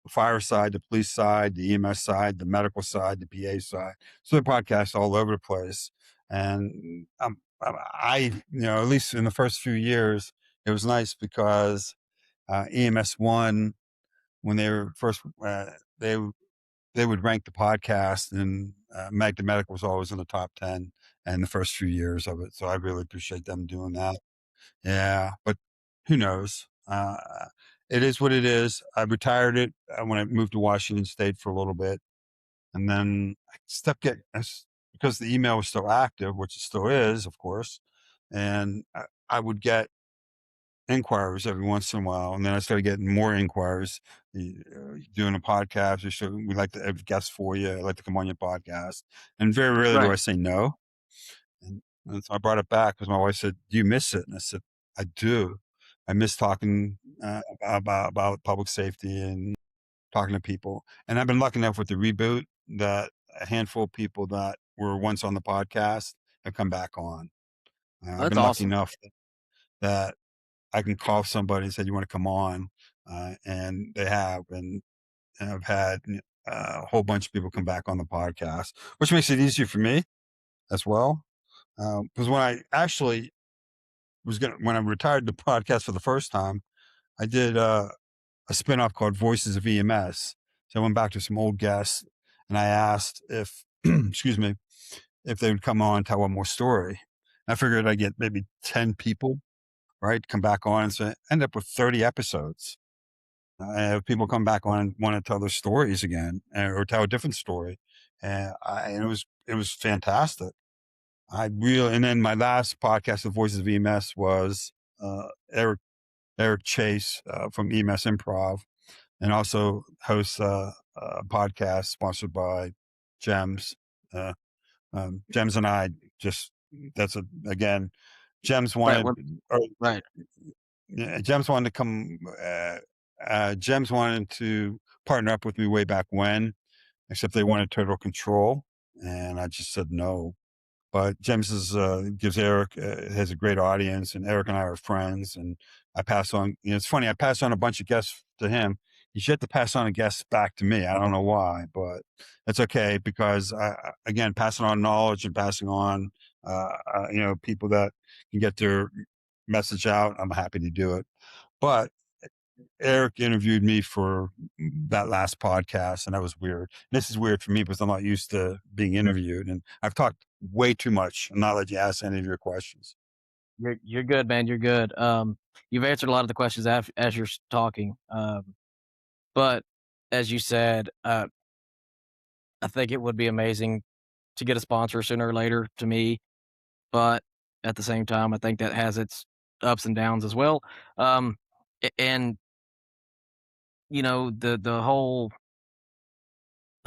the fire side, the police side, the EMS side, the medical side, the PA side. So there are podcasts all over the place. And at least in the first few years, it was nice because EMS One, when they were first, they would rank the podcast, and Magda Medical was always in the top 10 in the first few years of it. So I really appreciate them doing that. Yeah, but who knows? It is what it is. I retired it when I moved to Washington State for a little bit, and then I stopped getting because the email was still active, which it still is, of course, and I would get inquiries every once in a while, and then I started getting more inquiries. Doing a podcast, we like to have guests for you. I like to come on your podcast, and very rarely do Right. I say no. And so I brought it back because my wife said, "Do you miss it?" And I said, "I do. I miss talking about public safety and talking to people." And I've been lucky enough with the reboot that a handful of people that were once on the podcast have come back on. I've That's been lucky awesome. enough that I can call somebody and say, "You want to come on?" And they have, and I've had a whole bunch of people come back on the podcast, which makes it easier for me as well. Because when I actually when I retired the podcast for the first time, I did a spinoff called Voices of EMS. So I went back to some old guests and I asked if, excuse me, if they would come on and tell one more story. I figured I'd get maybe 10 people, right, come back on, and so I end up with 30 episodes. If people come back on and want to tell their stories again or tell a different story, and it was fantastic. And then my last podcast, The Voices of EMS, was uh, Eric Chase from EMS Improv, and also hosts a podcast sponsored by Gems. Uh, Gems and I just again, Gems Right. wanted, or, Right. Gems wanted to come. Gems wanted to partner up with me way back when, except they wanted total control, and I just said no. But James gives Eric has a great audience, and Eric and I are friends. And I pass on. It's funny. I pass on a bunch of guests to him. He's yet to pass on a guest back to me. I don't know why, but that's okay because again, passing on knowledge and passing on, people that can get their message out. I'm happy to do it. But Eric interviewed me for that last podcast, and that was weird. This is weird for me because I'm not used to being interviewed, and I've talked way too much. I'm not let you ask any of your questions. You're good, man. You're good. You've answered a lot of the questions as you're talking. But as you said, I think it would be amazing to get a sponsor sooner or later to me. But at the same time, I think that has its ups and downs as well. And the whole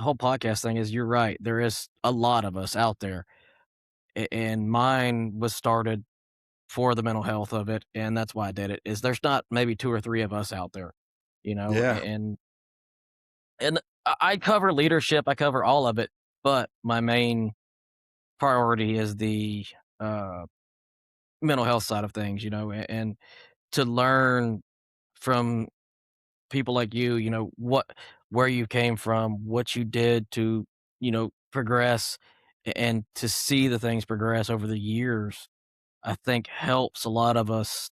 podcast thing is, you're right. There is a lot of us out there, and mine was started for the mental health of it, and that's why I did it. Is there's not maybe two or three of us out there, Yeah, and I cover leadership, I cover all of it, but my main priority is the uh, mental health side of things, and to learn from people like you, where you came from, what you did to, progress, and to see the things progress over the years, I think helps a lot of us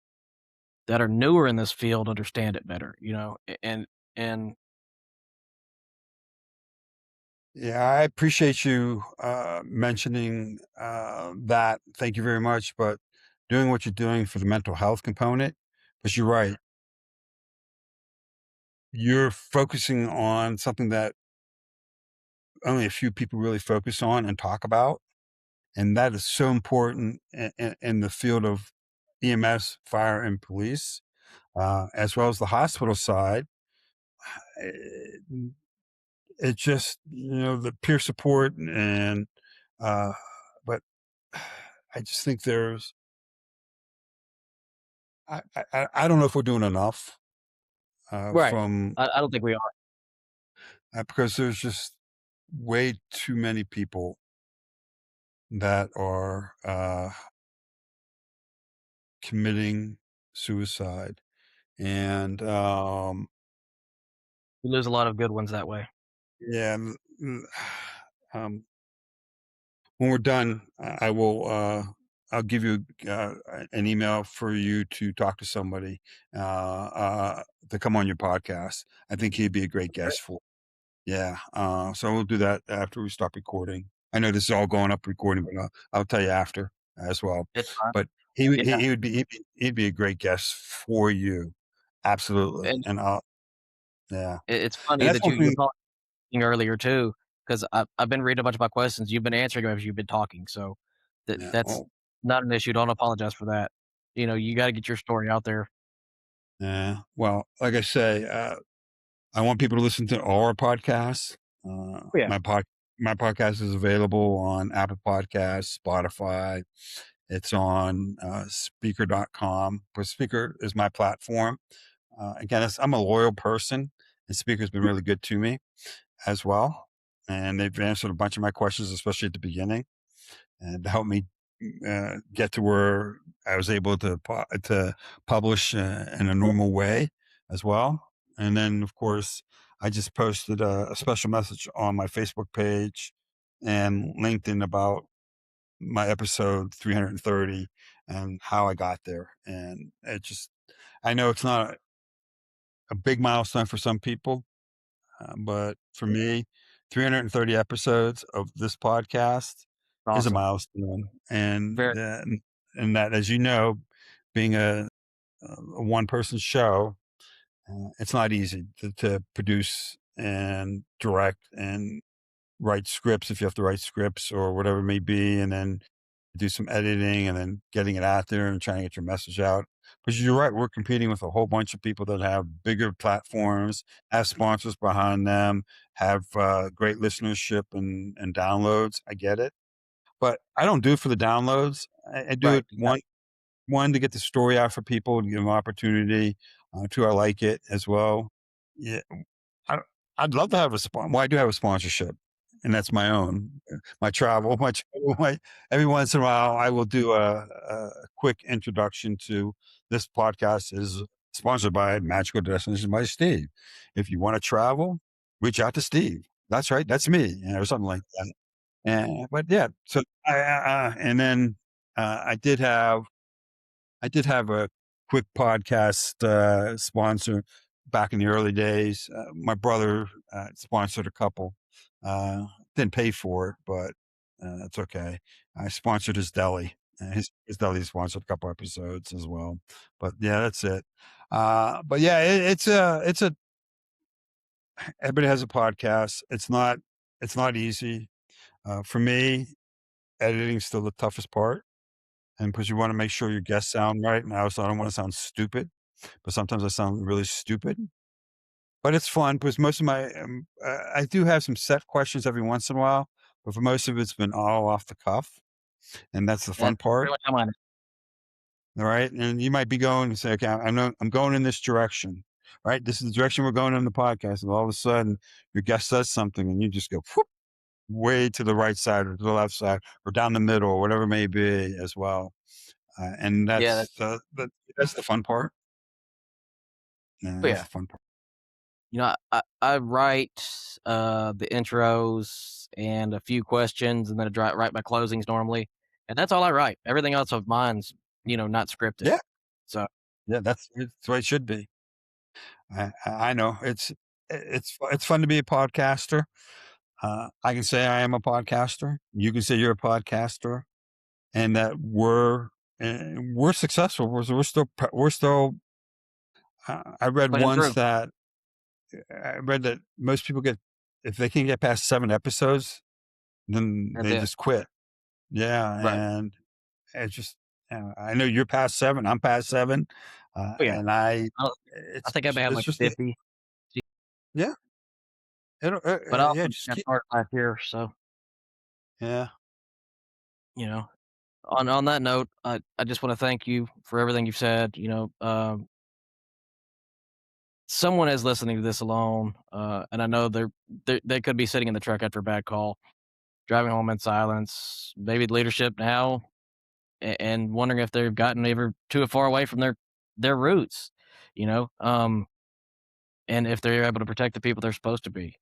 that are newer in this field understand it better, and yeah. I appreciate you mentioning that. Thank you very much. But doing what you're doing for the mental health component, because you're right, you're focusing on something that only a few people really focus on and talk about. And that is so important in the field of EMS, fire, and police, as well as the hospital side. It just, the peer support and, but I just think I don't know if we're doing enough Right. from, I don't think we are. because there's just way too many people that are committing suicide. And We lose a lot of good ones that way. yeah, um, when we're done, I will. I'll give you an email for you to talk to somebody to come on your podcast. I think he'd be a great guest for. Yeah. So we'll do that after we stop recording. I know this is all going up recording, but I'll tell you after as well. It's fine. But he would Yeah. he'd be a great guest for you. Absolutely. And And yeah. it's And funny that's that one you're thing. talking earlier too, because I've been reading a bunch of my questions. You've been answering them as you've been talking, so Yeah. that's Oh, not an issue. Don't apologize for that. You got to get your story out there. yeah. Well, like I say, I want people to listen to all our podcasts. Oh, yeah. My podcast is available on Apple Podcasts, Spotify. It's on speaker.com. But Speaker is my platform. Again, I'm a loyal person, and Speaker's been really good to me as well. And they've answered a bunch of my questions, especially at the beginning, and helped me get to where I was able to publish in a normal way as well. And then, of course, I just posted a special message on my Facebook page and LinkedIn about my episode 330 and how I got there. And I know it's not a big milestone for some people, but for me, 330 episodes of this podcast is a Awesome. milestone. And Very. that, as you know, being a one person show, it's not easy to produce and direct and write scripts if you have to write scripts or whatever it may be, and then do some editing and then getting it out there and trying to get your message out. But you're right, we're competing with a whole bunch of people that have bigger platforms, have sponsors behind them, have great listenership and downloads. I get it, but I don't do it for the downloads. I do Right. it one to get the story out for people, to give them opportunity. Two, I like it as well. Yeah, I, I'd love to have a sponsor. Well, I do have a sponsorship, and that's my own. My travel, every once in a while, I will do a quick introduction to this podcast is sponsored by Magical Destinations by Steve. If you want to travel, reach out to Steve. That's right. That's me, or something like that. But yeah, so and then I did have a quick podcast sponsor back in the early days. My brother sponsored a couple. Didn't pay for it, but it's okay. I sponsored his deli. His deli sponsored a couple episodes as well. But yeah, that's it. But yeah, it's a everybody has a podcast. It's not easy. For me, editing's still the toughest part. And because you want to make sure your guests sound right. And I also don't want to sound stupid, but sometimes I sound really stupid. But it's fun because most of my, I do have some set questions every once in a while, but for most of it's been all off the cuff. And that's the fun That's part. pretty much how mine is. All right. And you might be going and say, okay, I'm going in this direction. Right. This is the direction we're going in the podcast. And all of a sudden your guest says something and you just go whoop, way to the right side or to the left side or down the middle or whatever it may be as well. And Yeah. that's the fun part. Yeah, Oh, that's yeah. the fun part. I write the intros and a few questions, and then I write my closings normally, and that's all I write. Everything else of mine's not scripted. Yeah, So yeah, that's the way it should be. I know it's fun to be a podcaster. I can say I am a podcaster. You can say you're a podcaster, and that we're successful. We're still. I read quite once improved. that I read that most people get if they can get past 7 episodes, then That's they it. just quit. Yeah, Right. and it's just, I know you're past 7, I'm past 7, Oh, yeah. and I think I may have it's like just 50, yeah, it'll, but I yeah, also just got keep part life here, so, yeah. you know. On that note, I just wanna thank you for everything you've said, someone is listening to this alone, and I know they could be sitting in the truck after a bad call, driving home in silence, maybe leadership now, and wondering if they've gotten ever too far away from their roots, you know, and if they're able to protect the people they're supposed to be.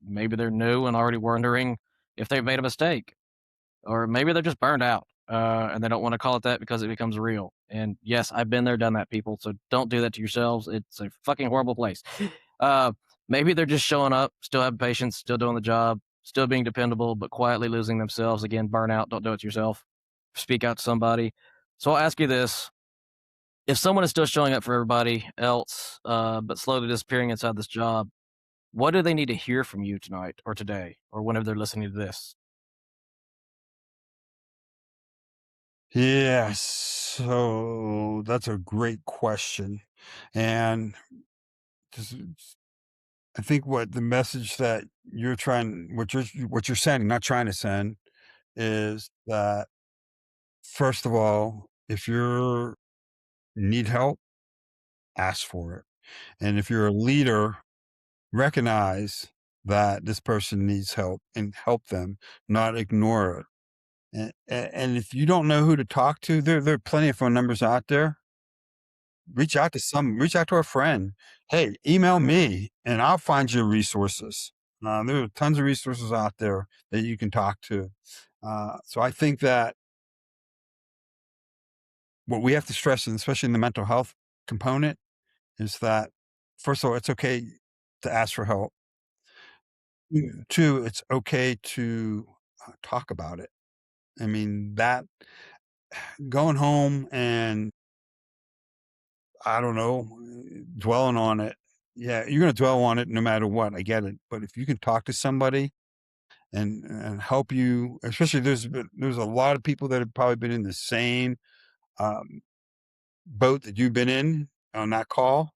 Maybe they're new and already wondering if they've made a mistake, or maybe they're just burned out, and they don't want to call it that because it becomes real. And yes, I've been there, done that, people. So don't do that to yourselves. It's a fucking horrible place. Uh, Maybe they're just showing up, still having patience, still doing the job, still being dependable, but quietly losing themselves. Again, burnout. Don't do it to yourself. Speak out to somebody. So I'll ask you this: if someone is still showing up for everybody else, but slowly disappearing inside this job, what do they need to hear from you tonight or today or whenever they're listening to this? Yeah, so that's a great question, and just I think what the message that what you're sending, not trying to send, is that first of all, if you need help, ask for it. And if you're a leader, recognize that this person needs help and help them, not ignore it. And if you don't know who to talk to, there are plenty of phone numbers out there. Reach out to a friend. Hey, email me and I'll find you resources. There are tons of resources out there that you can talk to. So I think that what we have to stress, and especially in the mental health component, is that first of all, it's okay to ask for help. Two, it's okay to talk about it. I mean, that going home and I don't know, dwelling on it. Yeah, you're gonna dwell on it no matter what. I get it, but if you can talk to somebody and help you, especially there's a lot of people that have probably been in the same um, boat that you've been in on that call.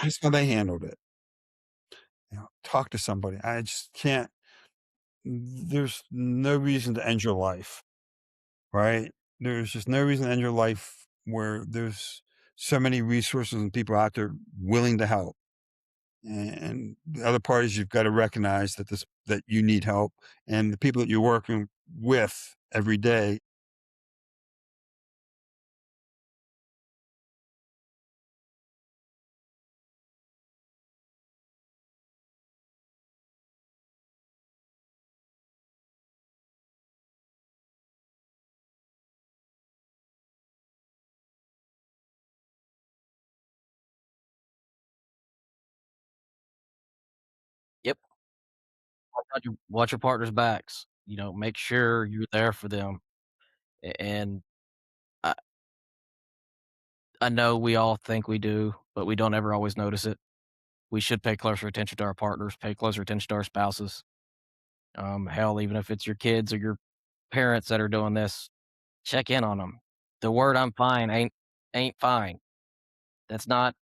That's how they handled it. Talk to somebody. I just can't. There's no reason to end your life, right? There's just no reason to end your life where there's so many resources and people out there willing to help. And the other part is you've got to recognize that you need help, and the people that you're working with every day. Yep. Watch your partner's backs, make sure you're there for them, and I I know we all think we do, but we don't ever always notice it. We should pay closer attention to our partners, pay closer attention to our spouses. Hell, even if it's your kids or your parents that are doing this, check in on them. The word "I'm fine" ain't fine. That's not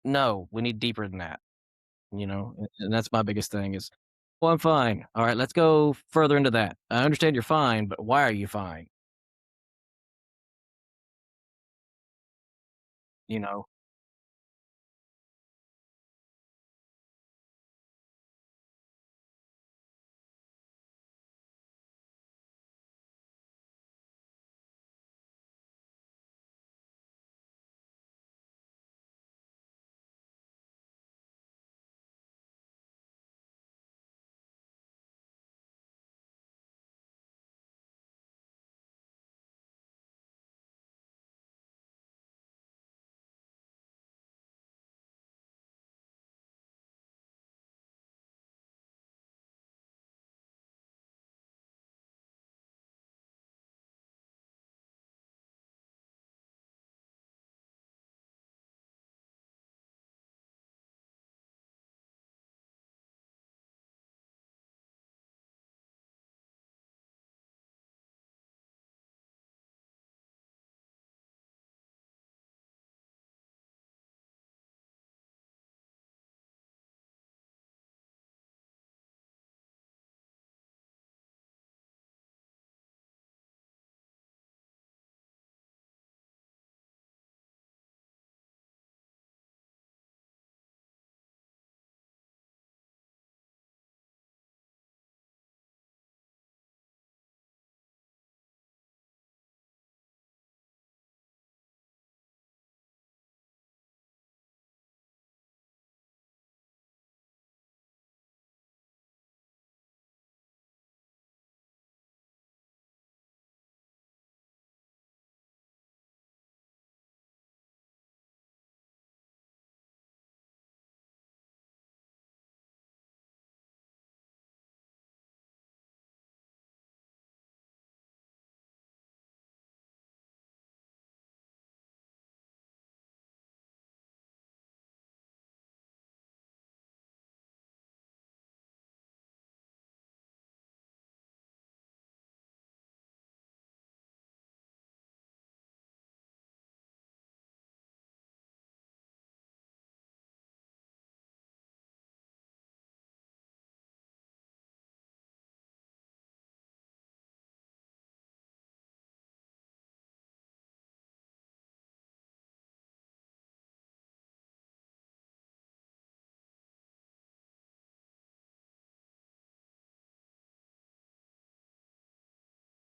no, we need deeper than that, and that's my biggest thing is, "Well, I'm fine." Alright, let's go further into that. I understand you're fine, but why are you fine? You know?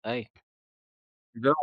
Hey, good.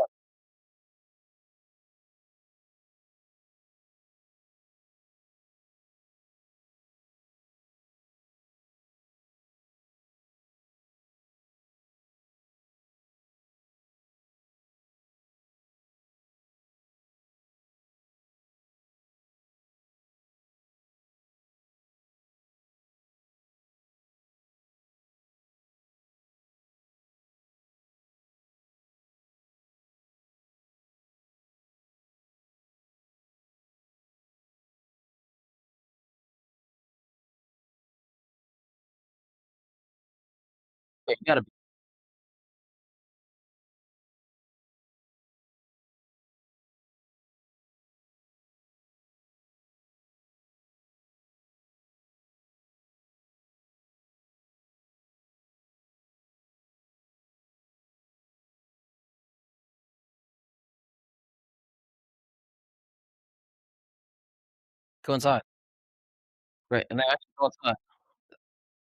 You gotta coincide. Right, and they actually coincide.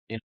You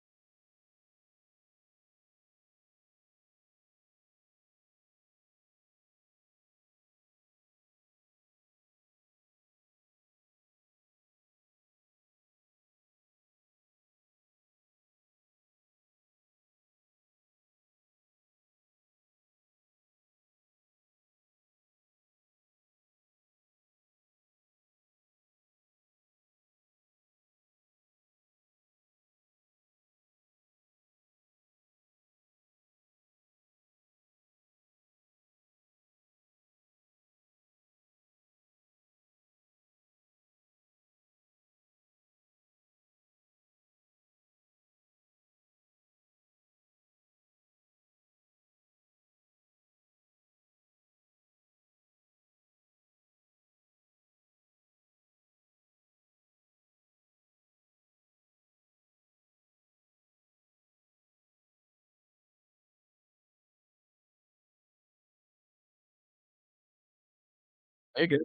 You're good.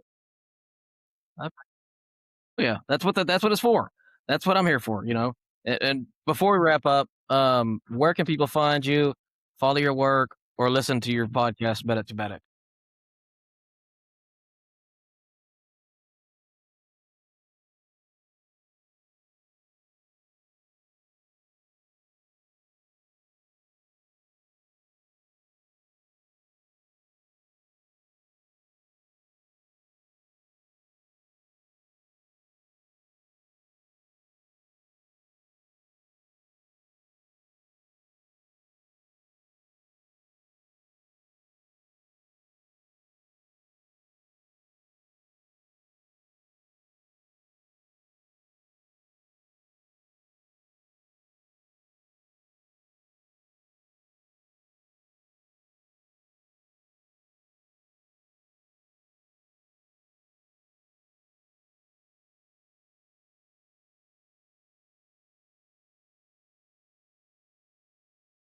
I Yeah, that's what it's for. That's what I'm here for, you know? And before we wrap up, where can people find you, follow your work, or listen to your podcast, Bet It to Bet It?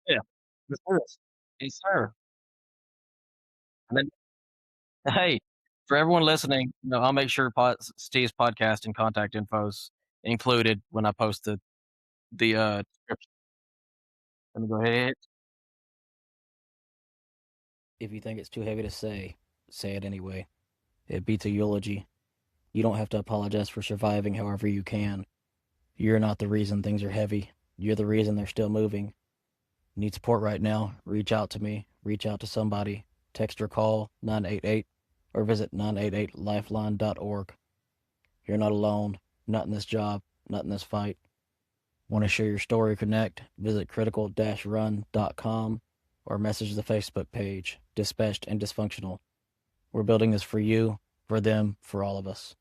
Yeah. Yes, sir. Yes, sir. And then, hey, for everyone listening, I'll make sure Steve's podcast and contact info's included when I post the description. Let me go ahead. If you think it's too heavy to say it anyway. It beats a eulogy. You don't have to apologize for surviving however you can. You're not the reason things are heavy. You're the reason they're still moving. Need support right now? Reach out to me. Reach out to somebody. Text or call 988 or visit 988lifeline.org. You're not alone. Not in this job. Not in this fight. Want to share your story or connect? Visit critical-run.com or message the Facebook page, Dispatched and Dysfunctional. We're building this for you, for them, for all of us.